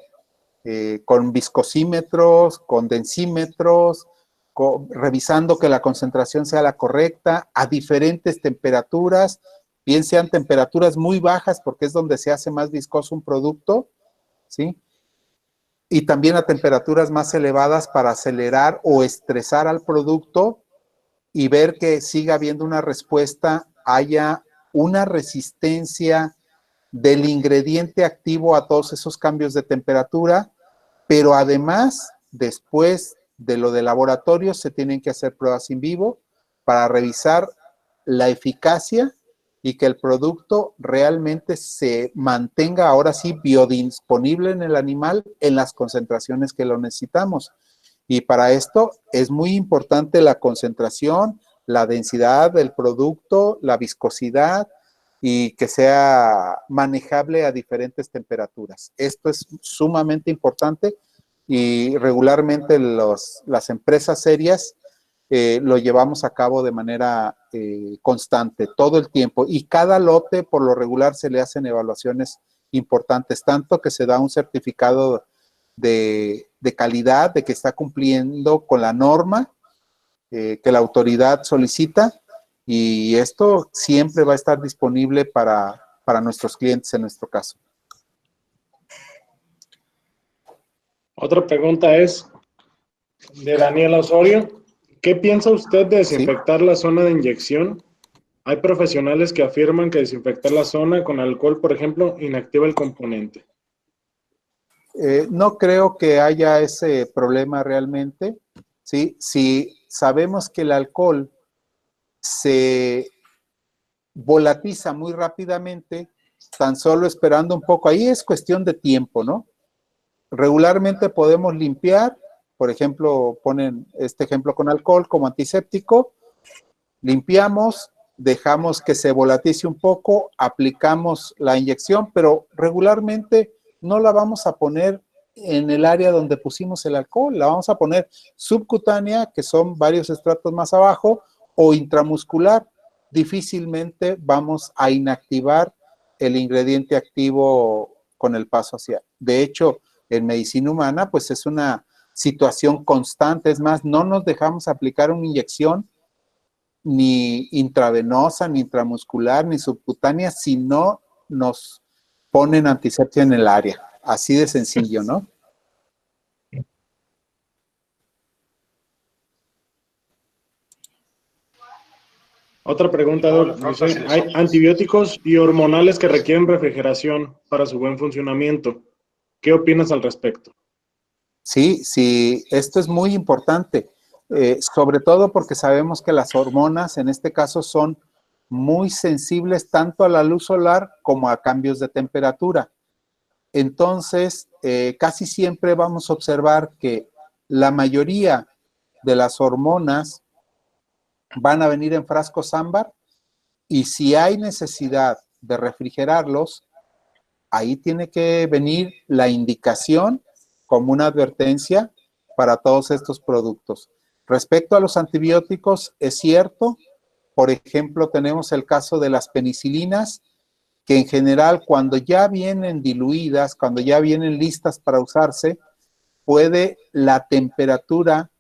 con viscosímetros, con densímetros, revisando que la concentración sea la correcta, a diferentes temperaturas, bien sean temperaturas muy bajas, porque es donde se hace más viscoso un producto, ¿sí? Y también a temperaturas más elevadas para acelerar o estresar al producto y ver que siga habiendo una respuesta, haya una resistencia del ingrediente activo a todos esos cambios de temperatura, pero además, después de lo de laboratorio, se tienen que hacer pruebas in vivo para revisar la eficacia y que el producto realmente se mantenga ahora sí biodisponible en el animal en las concentraciones que lo necesitamos. Y para esto es muy importante la concentración, la densidad del producto, la viscosidad y que sea manejable a diferentes temperaturas. Esto es sumamente importante y regularmente las empresas serias lo llevamos a cabo de manera constante, todo el tiempo. Y cada lote, por lo regular, se le hacen evaluaciones importantes, tanto que se da un certificado de calidad, de que está cumpliendo con la norma que la autoridad solicita, y esto siempre va a estar disponible para nuestros clientes en nuestro caso. Otra pregunta es de Daniela Osorio. ¿Qué piensa usted de desinfectar la zona de inyección? Hay profesionales que afirman que desinfectar la zona con alcohol, por ejemplo, inactiva el componente. No creo que haya ese problema realmente, ¿sí? Si sabemos que el alcohol se volatiza muy rápidamente, tan solo esperando un poco, ahí es cuestión de tiempo, ¿no? Regularmente podemos limpiar, por ejemplo, ponen este ejemplo con alcohol como antiséptico, limpiamos, dejamos que se volatice un poco, aplicamos la inyección, pero regularmente no la vamos a poner en el área donde pusimos el alcohol, la vamos a poner subcutánea, que son varios estratos más abajo, o intramuscular, difícilmente vamos a inactivar el ingrediente activo con el paso hacia. De hecho, en medicina humana, pues es una situación constante. Es más, no nos dejamos aplicar una inyección ni intravenosa, ni intramuscular, ni subcutánea, si no nos ponen antisepsia en el área. Así de sencillo, ¿no? Otra pregunta, Doc. Dice, hay antibióticos y hormonales que requieren refrigeración para su buen funcionamiento. ¿Qué opinas al respecto? Sí, sí, esto es muy importante, sobre todo porque sabemos que las hormonas, en este caso, son muy sensibles tanto a la luz solar como a cambios de temperatura. Entonces, casi siempre vamos a observar que la mayoría de las hormonas van a venir en frascos ámbar y si hay necesidad de refrigerarlos, ahí tiene que venir la indicación como una advertencia para todos estos productos. Respecto a los antibióticos, es cierto, por ejemplo, tenemos el caso de las penicilinas, que en general cuando ya vienen diluidas, cuando ya vienen listas para usarse, puede la temperatura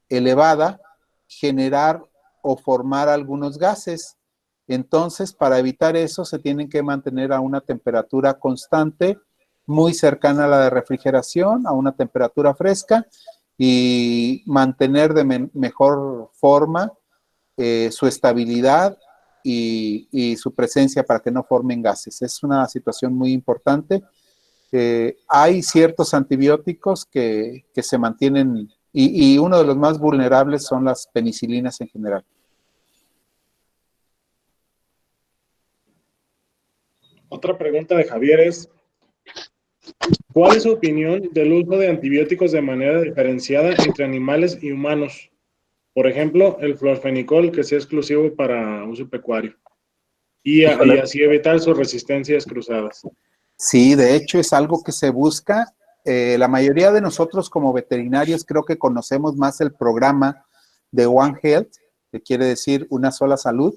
elevada generar o formar algunos gases. Entonces, para evitar eso, se tienen que mantener a una temperatura constante, muy cercana a la de refrigeración, a una temperatura fresca, y mantener de mejor forma su estabilidad y su presencia para que no formen gases. Es una situación muy importante. Hay ciertos antibióticos que se mantienen, y uno de los más vulnerables son las penicilinas en general. Otra pregunta de Javier es, ¿cuál es su opinión del uso de antibióticos de manera diferenciada entre animales y humanos? Por ejemplo, el florfenicol, que sea exclusivo para uso pecuario, y así evitar sus resistencias cruzadas. Sí, de hecho es algo que se busca. La mayoría de nosotros como veterinarios creo que conocemos más el programa de One Health, que quiere decir una sola salud.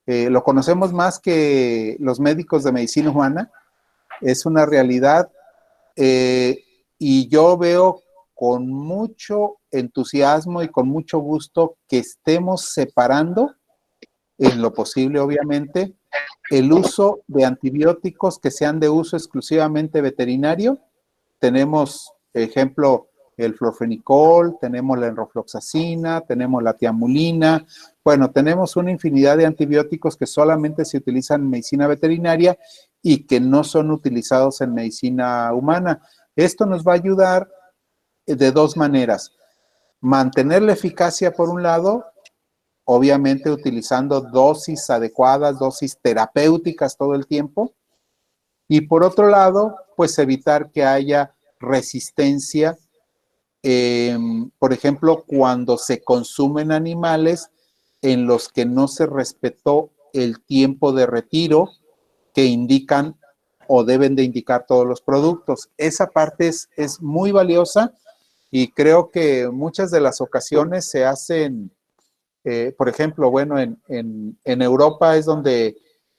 Lo conocemos más que los médicos de medicina humana. Es una realidad y yo veo con mucho entusiasmo y con mucho gusto que estemos separando, en lo posible obviamente, el uso de antibióticos que sean de uso exclusivamente veterinario. Tenemos, ejemplo, el florfenicol, tenemos la enrofloxacina, tenemos la tiamulina. Bueno, tenemos una infinidad de antibióticos que solamente se utilizan en medicina veterinaria y que no son utilizados en medicina humana. Esto nos va a ayudar de dos maneras. Mantener la eficacia por un lado, obviamente utilizando dosis adecuadas, dosis terapéuticas todo el tiempo. Y por otro lado, pues evitar que haya resistencia, por ejemplo, cuando se consumen animales en los que no se respetó el tiempo de retiro que indican o deben de indicar todos los productos. Esa parte es muy valiosa y creo que muchas de las ocasiones se hacen, por ejemplo, bueno, en Europa es donde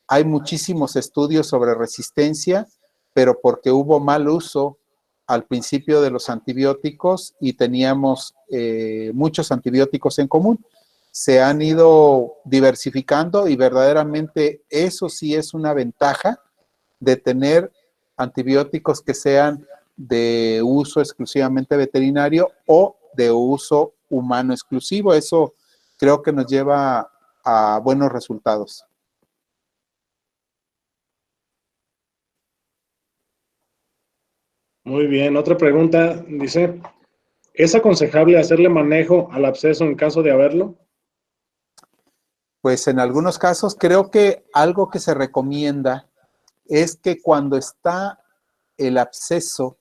hay muchísimos estudios sobre resistencia, pero porque hubo mal uso al principio de los antibióticos y teníamos muchos antibióticos en común. Se han ido diversificando y verdaderamente eso sí es una ventaja de tener antibióticos que sean de uso exclusivamente veterinario o de uso humano exclusivo. Eso creo que nos lleva a buenos resultados. Muy bien, otra pregunta dice, ¿es aconsejable hacerle manejo al absceso en caso de haberlo? Pues en algunos casos creo que algo que se recomienda es que cuando está el absceso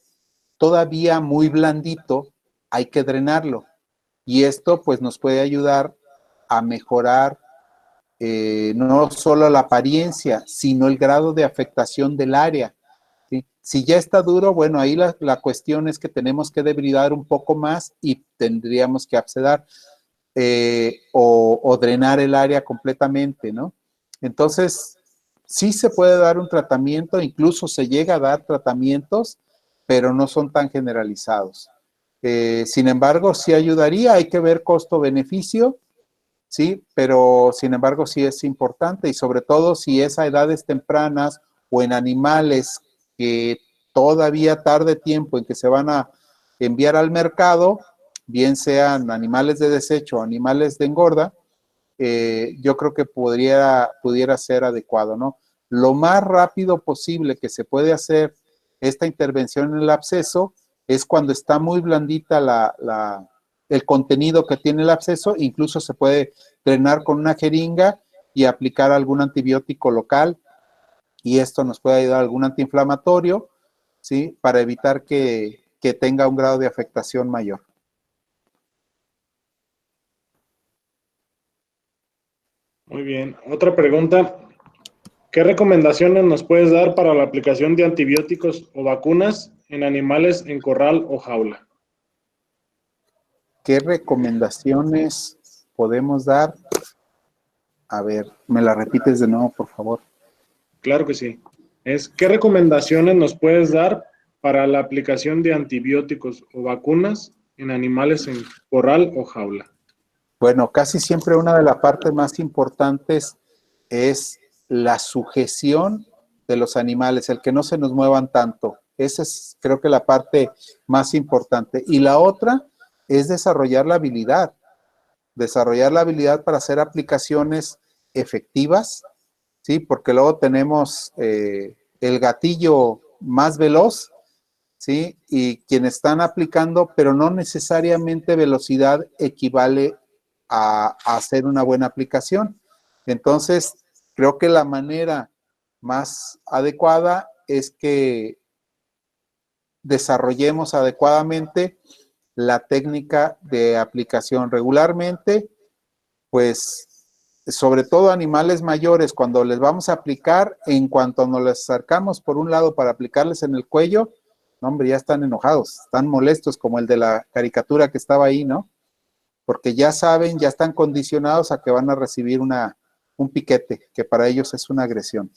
todavía muy blandito, hay que drenarlo. Y esto pues nos puede ayudar a mejorar no solo la apariencia, sino el grado de afectación del área. ¿Sí? Si ya está duro, bueno, ahí la cuestión es que tenemos que debridar un poco más y tendríamos que absedar. o drenar el área completamente, ¿no? Entonces, sí se puede dar un tratamiento, incluso se llega a dar tratamientos, pero no son tan generalizados. Sin embargo, sí ayudaría, hay que ver costo-beneficio, sí, pero sin embargo sí es importante y sobre todo si es a edades tempranas o en animales que todavía tarde tiempo en que se van a enviar al mercado, bien sean animales de desecho o animales de engorda, yo creo que pudiera ser adecuado, ¿no? Lo más rápido posible que se puede hacer esta intervención en el absceso es cuando está muy blandita el contenido que tiene el absceso, incluso se puede drenar con una jeringa y aplicar algún antibiótico local, y esto nos puede ayudar a algún antiinflamatorio, ¿sí? Para evitar que tenga un grado de afectación mayor. Muy bien. Otra pregunta. ¿Qué recomendaciones nos puedes dar para la aplicación de antibióticos o vacunas en animales en corral o jaula? ¿Qué recomendaciones podemos dar? A ver, ¿me la repites de nuevo, por favor? Claro que sí. ¿Qué recomendaciones nos puedes dar para la aplicación de antibióticos o vacunas en animales en corral o jaula? Bueno, casi siempre una de las partes más importantes es la sujeción de los animales, el que no se nos muevan tanto. Esa es, creo que, la parte más importante. Y la otra es desarrollar la habilidad para hacer aplicaciones efectivas, ¿sí? Porque luego tenemos el gatillo más veloz, ¿sí? Y quienes están aplicando, pero no necesariamente velocidad equivale a hacer una buena aplicación. Entonces, creo que la manera más adecuada es que desarrollemos adecuadamente la técnica de aplicación regularmente, pues sobre todo animales mayores, cuando les vamos a aplicar, en cuanto nos les acercamos por un lado para aplicarles en el cuello, no, hombre, ya están enojados, están molestos, como el de la caricatura que estaba ahí, ¿no? Porque ya saben, ya están condicionados a que van a recibir un piquete, que para ellos es una agresión.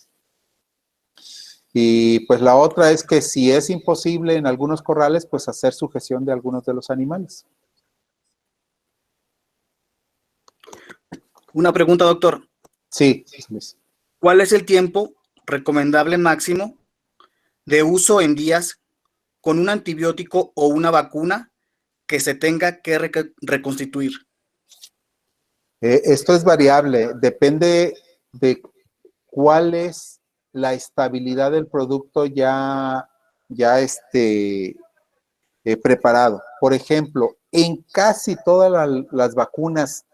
Y pues la otra es que si es imposible en algunos corrales, pues hacer sujeción de algunos de los animales. Una pregunta, doctor. Sí. ¿Cuál es el tiempo recomendable máximo de uso en días con un antibiótico o una vacuna que se tenga que reconstituir? Esto es variable, depende de cuál es la estabilidad del producto ya preparado. Por ejemplo, en casi todas las vacunas,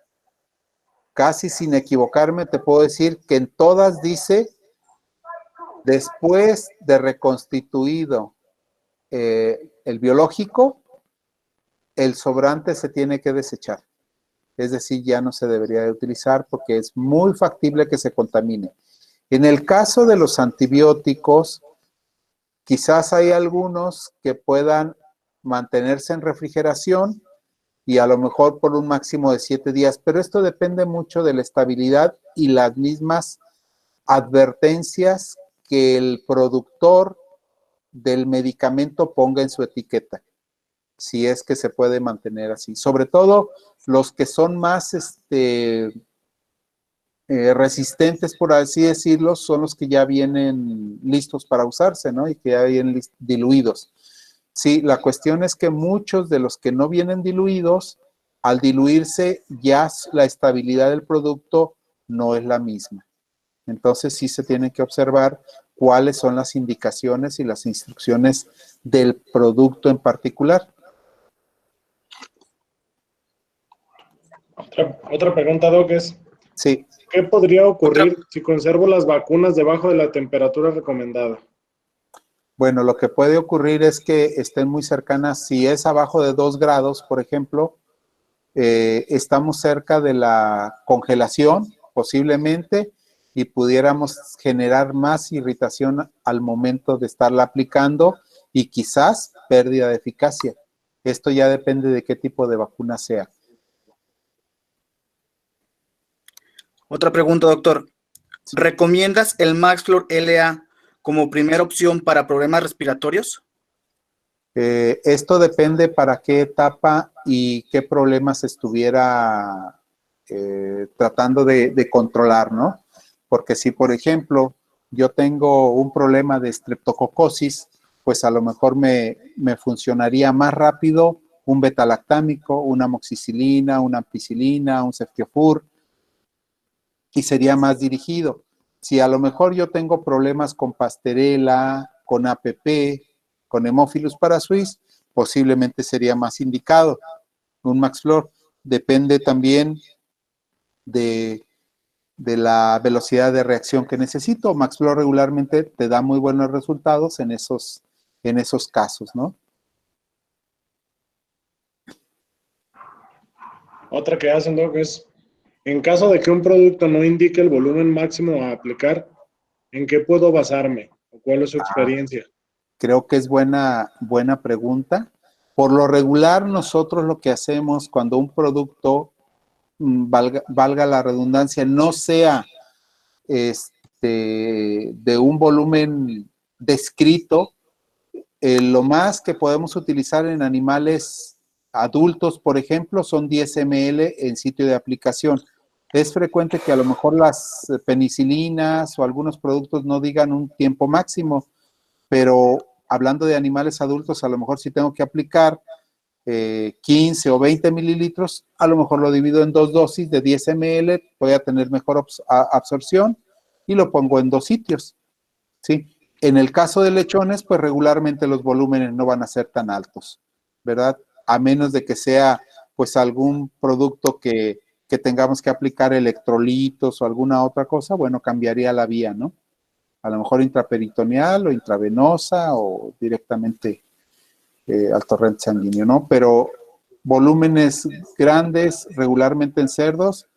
casi sin equivocarme, te puedo decir que en todas dice, después de reconstituido el biológico, el sobrante se tiene que desechar. Es decir, ya no se debería de utilizar porque es muy factible que se contamine. En el caso de los antibióticos, quizás hay algunos que puedan mantenerse en refrigeración y a lo mejor por un máximo de 7 días, pero esto depende mucho de la estabilidad y las mismas advertencias que el productor del medicamento ponga en su etiqueta, si es que se puede mantener así. Sobre todo los que son más resistentes, por así decirlo, son los que ya vienen listos para usarse, ¿no? Y que ya vienen diluidos. Sí, la cuestión es que muchos de los que no vienen diluidos, al diluirse ya la estabilidad del producto no es la misma. Entonces sí se tiene que observar cuáles son las indicaciones y las instrucciones del producto en particular. Otra pregunta, Doc, es, sí. ¿Qué podría ocurrir si conservo las vacunas debajo de la temperatura recomendada? Bueno, lo que puede ocurrir es que estén muy cercanas, si es abajo de 2 grados, por ejemplo, estamos cerca de la congelación, posiblemente, y pudiéramos generar más irritación al momento de estarla aplicando y quizás pérdida de eficacia. Esto ya depende de qué tipo de vacuna sea. Otra pregunta, doctor. Sí. ¿Recomiendas el Maxflor LA como primera opción para problemas respiratorios? Esto depende para qué etapa y qué problemas estuviera tratando de controlar, ¿no? Porque si, por ejemplo, yo tengo un problema de estreptococosis, pues a lo mejor me funcionaría más rápido un betalactámico, una amoxicilina, una ampicilina, un ceftiofur, y sería más dirigido. Si a lo mejor yo tengo problemas con Pasteurella, con APP, con Haemophilus parasuis, posiblemente sería más indicado un Maxflor. Depende también de la velocidad de reacción que necesito. Maxflor regularmente te da muy buenos resultados en esos casos, ¿no? Otra que hacen, Doc, es, en caso de que un producto no indique el volumen máximo a aplicar, ¿en qué puedo basarme? ¿O cuál es su experiencia? Creo que es buena pregunta. Por lo regular, nosotros lo que hacemos cuando un producto, valga la redundancia, no sea de un volumen descrito, lo más que podemos utilizar en animales adultos, por ejemplo, son 10 ml en sitio de aplicación. Es frecuente que a lo mejor las penicilinas o algunos productos no digan un tiempo máximo, pero hablando de animales adultos, a lo mejor si tengo que aplicar 15 o 20 mililitros, a lo mejor lo divido en 2 dosis de 10 ml, voy a tener mejor absorción y lo pongo en 2 sitios, ¿sí? En el caso de lechones, pues regularmente los volúmenes no van a ser tan altos, ¿verdad? A menos de que sea pues algún producto que tengamos que aplicar electrolitos o alguna otra cosa, bueno, cambiaría la vía, ¿no? A lo mejor intraperitoneal o intravenosa o directamente al torrente sanguíneo, ¿no? Pero volúmenes grandes, regularmente en cerdos,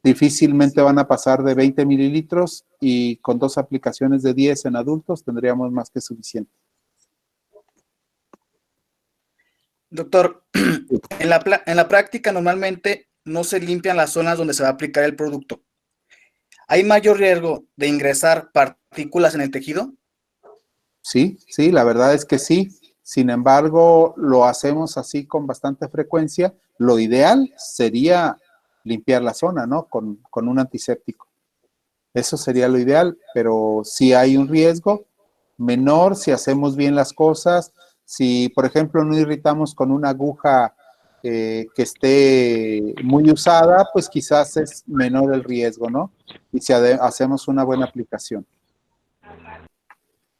difícilmente van a pasar de 20 mililitros y con 2 aplicaciones de 10 en adultos tendríamos más que suficiente. Doctor, en la práctica normalmente no se limpian las zonas donde se va a aplicar el producto. ¿Hay mayor riesgo de ingresar partículas en el tejido? Sí, la verdad es que sí. Sin embargo, lo hacemos así con bastante frecuencia. Lo ideal sería limpiar la zona, ¿no? Con un antiséptico. Eso sería lo ideal, pero sí hay un riesgo menor si hacemos bien las cosas. Si, por ejemplo, no irritamos con una aguja que esté muy usada, pues quizás es menor el riesgo, ¿no? Y si hacemos una buena aplicación.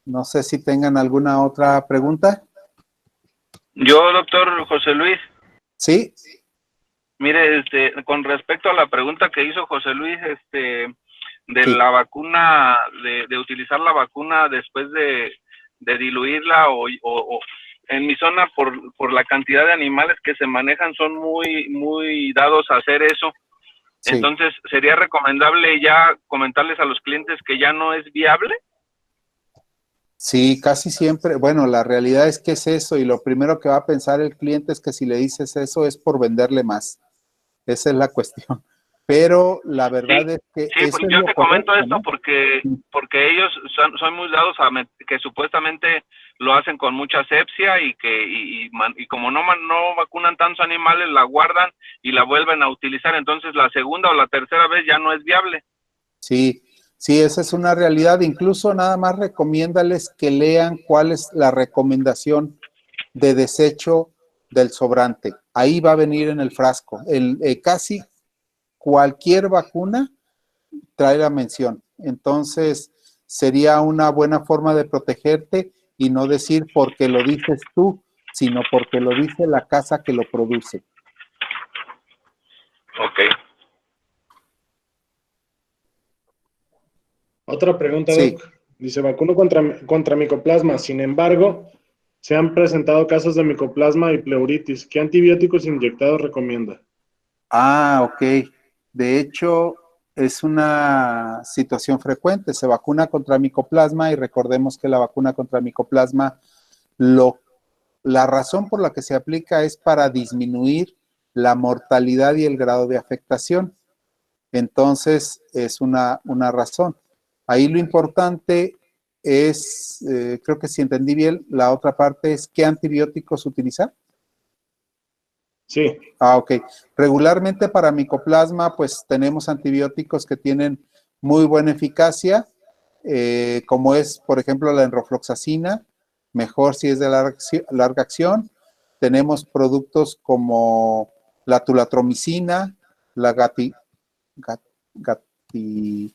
No sé si tengan alguna otra pregunta. Yo, doctor José Luis. Sí. Mire, con respecto a la pregunta que hizo José Luis, de Sí. la vacuna, de utilizar la vacuna después de diluirla o en mi zona por la cantidad de animales que se manejan son muy dados a hacer eso. Sí. Entonces, ¿sería recomendable ya comentarles a los clientes que ya no es viable? Sí, casi siempre. Bueno, la realidad es que es eso y lo primero que va a pensar el cliente es que si le dices eso es por venderle más. Esa es la cuestión. Pero la verdad es que sí, eso pues es yo lo te correcto, comento esto ¿no? porque ellos son muy dados a que supuestamente lo hacen con mucha asepsia y como no vacunan tantos animales, la guardan y la vuelven a utilizar. Entonces la segunda o la tercera vez ya no es viable. Sí, esa es una realidad. Incluso nada más recomiéndales que lean cuál es la recomendación de desecho del sobrante. Ahí va a venir en el frasco. Casi cualquier vacuna trae la mención. Entonces, sería una buena forma de protegerte y no decir porque lo dices tú, sino porque lo dice la casa que lo produce. Ok. Otra pregunta, Sí. Doc. Dice, vacuno contra micoplasma. Sin embargo, se han presentado casos de micoplasma y pleuritis. ¿Qué antibióticos inyectados recomienda? Ok. De hecho, es una situación frecuente. Se vacuna contra micoplasma y recordemos que la vacuna contra micoplasma, la razón por la que se aplica es para disminuir la mortalidad y el grado de afectación. Entonces, es una razón. Ahí lo importante es, creo que si entendí bien, la otra parte es ¿qué antibióticos utilizar? Sí. Ah, ok. Regularmente para micoplasma, pues tenemos antibióticos que tienen muy buena eficacia, como es, por ejemplo, la enrofloxacina, mejor si es de larga acción. Tenemos productos como la tulatromicina, la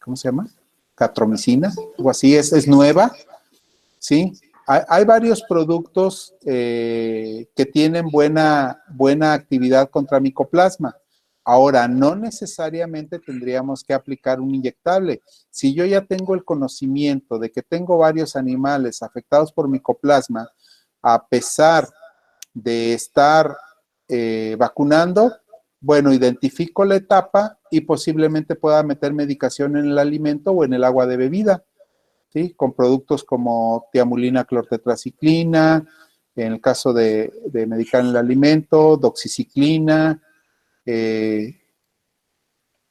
¿cómo se llama? Gatromicina, o así es nueva, ¿sí? Hay varios productos que tienen buena actividad contra micoplasma. Ahora, no necesariamente tendríamos que aplicar un inyectable. Si yo ya tengo el conocimiento de que tengo varios animales afectados por micoplasma, a pesar de estar vacunando, bueno, identifico la etapa y posiblemente pueda meter medicación en el alimento o en el agua de bebida, ¿sí? Con productos como tiamulina clortetraciclina, en el caso de medicar en el alimento, doxiciclina,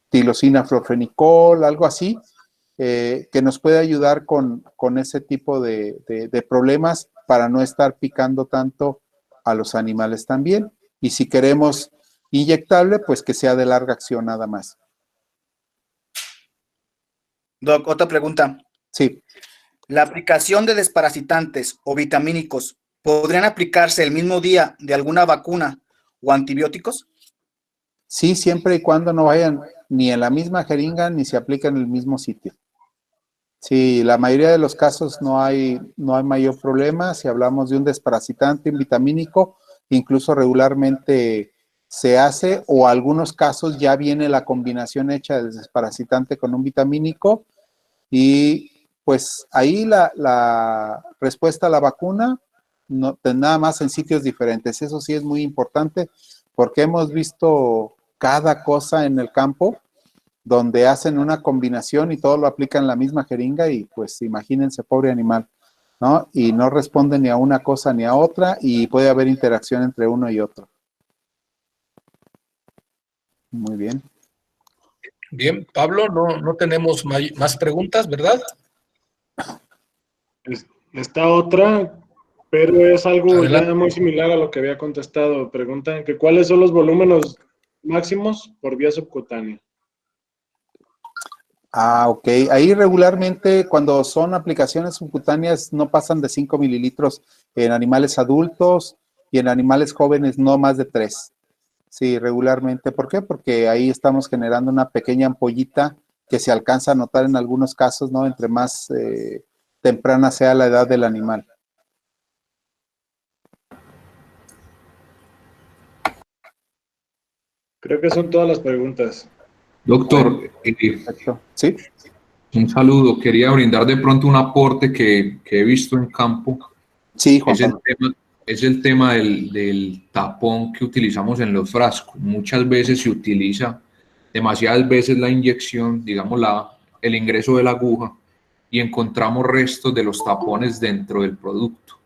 tilosina florfenicol, algo así, que nos puede ayudar con ese tipo de problemas para no estar picando tanto a los animales también. Y si queremos inyectable, pues que sea de larga acción nada más. Doc, otra pregunta. Sí. ¿La aplicación de desparasitantes o vitamínicos podrían aplicarse el mismo día de alguna vacuna o antibióticos? Sí, siempre y cuando no vayan ni en la misma jeringa ni se apliquen en el mismo sitio. Sí, la mayoría de los casos no hay mayor problema. Si hablamos de un desparasitante, un vitamínico, incluso regularmente se hace, o algunos casos ya viene la combinación hecha del desparasitante con un vitamínico, y pues ahí la respuesta a la vacuna, no, nada más en sitios diferentes. Eso sí es muy importante, porque hemos visto cada cosa en el campo donde hacen una combinación y todo lo aplican en la misma jeringa, y pues imagínense, pobre animal, ¿no? Y no responde ni a una cosa ni a otra, y puede haber interacción entre uno y otro. Muy bien. Bien, Pablo, no tenemos más preguntas, ¿verdad? Está otra, pero es algo Adelante. ya muy similar a lo que había contestado. Preguntan que cuáles son los volúmenes máximos por vía subcutánea. Ah, ok. Ahí regularmente cuando son aplicaciones subcutáneas no pasan de 5 mililitros en animales adultos, y en animales jóvenes no más de 3. Sí, regularmente. ¿Por qué? Porque ahí estamos generando una pequeña ampollita que se alcanza a notar en algunos casos, ¿no? Entre más temprana sea la edad del animal. Creo que son todas las preguntas. Doctor, Perfecto. ¿Sí? un saludo. Quería brindar de pronto un aporte que he visto en campo. Sí, Juan Pablo. Es el tema del tapón que utilizamos en los frascos. Muchas veces se utiliza, demasiadas veces la inyección, digamos el ingreso de la aguja, y encontramos restos de los tapones dentro del producto.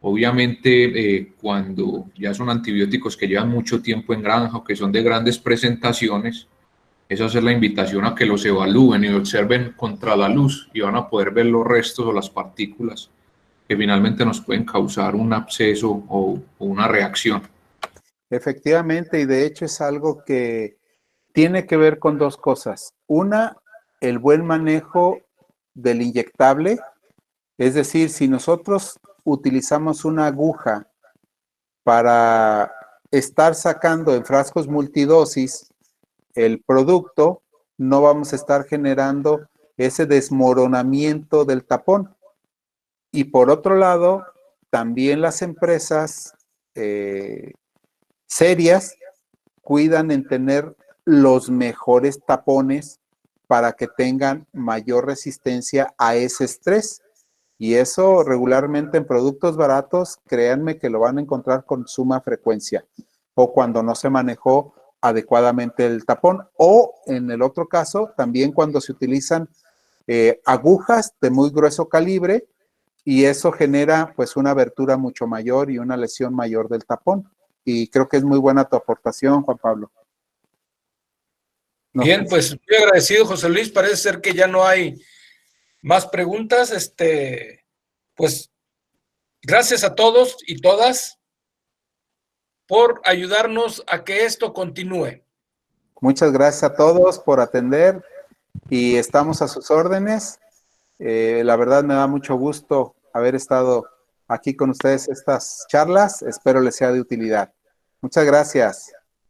Obviamente, cuando ya son antibióticos que llevan mucho tiempo en granja o que son de grandes presentaciones, esa es la invitación a que los evalúen y observen contra la luz, y van a poder ver los restos o las partículas que finalmente nos pueden causar un absceso o una reacción. Efectivamente, y de hecho es algo que tiene que ver con dos cosas. Una, el buen manejo del inyectable, es decir, si nosotros utilizamos una aguja para estar sacando en frascos multidosis el producto, no vamos a estar generando ese desmoronamiento del tapón. Y por otro lado, también las empresas serias cuidan en tener los mejores tapones para que tengan mayor resistencia a ese estrés. Y eso regularmente en productos baratos, créanme que lo van a encontrar con suma frecuencia, o cuando no se manejó adecuadamente el tapón, o en el otro caso, también cuando se utilizan agujas de muy grueso calibre, y eso genera pues una abertura mucho mayor y una lesión mayor del tapón. Y creo que es muy buena tu aportación, Juan Pablo. No. Bien, pues muy agradecido, José Luis. Parece ser que ya no hay más preguntas. Pues gracias a todos y todas por ayudarnos a que esto continúe. Muchas gracias a todos por atender y estamos a sus órdenes. La verdad me da mucho gusto haber estado aquí con ustedes estas charlas. Espero les sea de utilidad. Muchas gracias.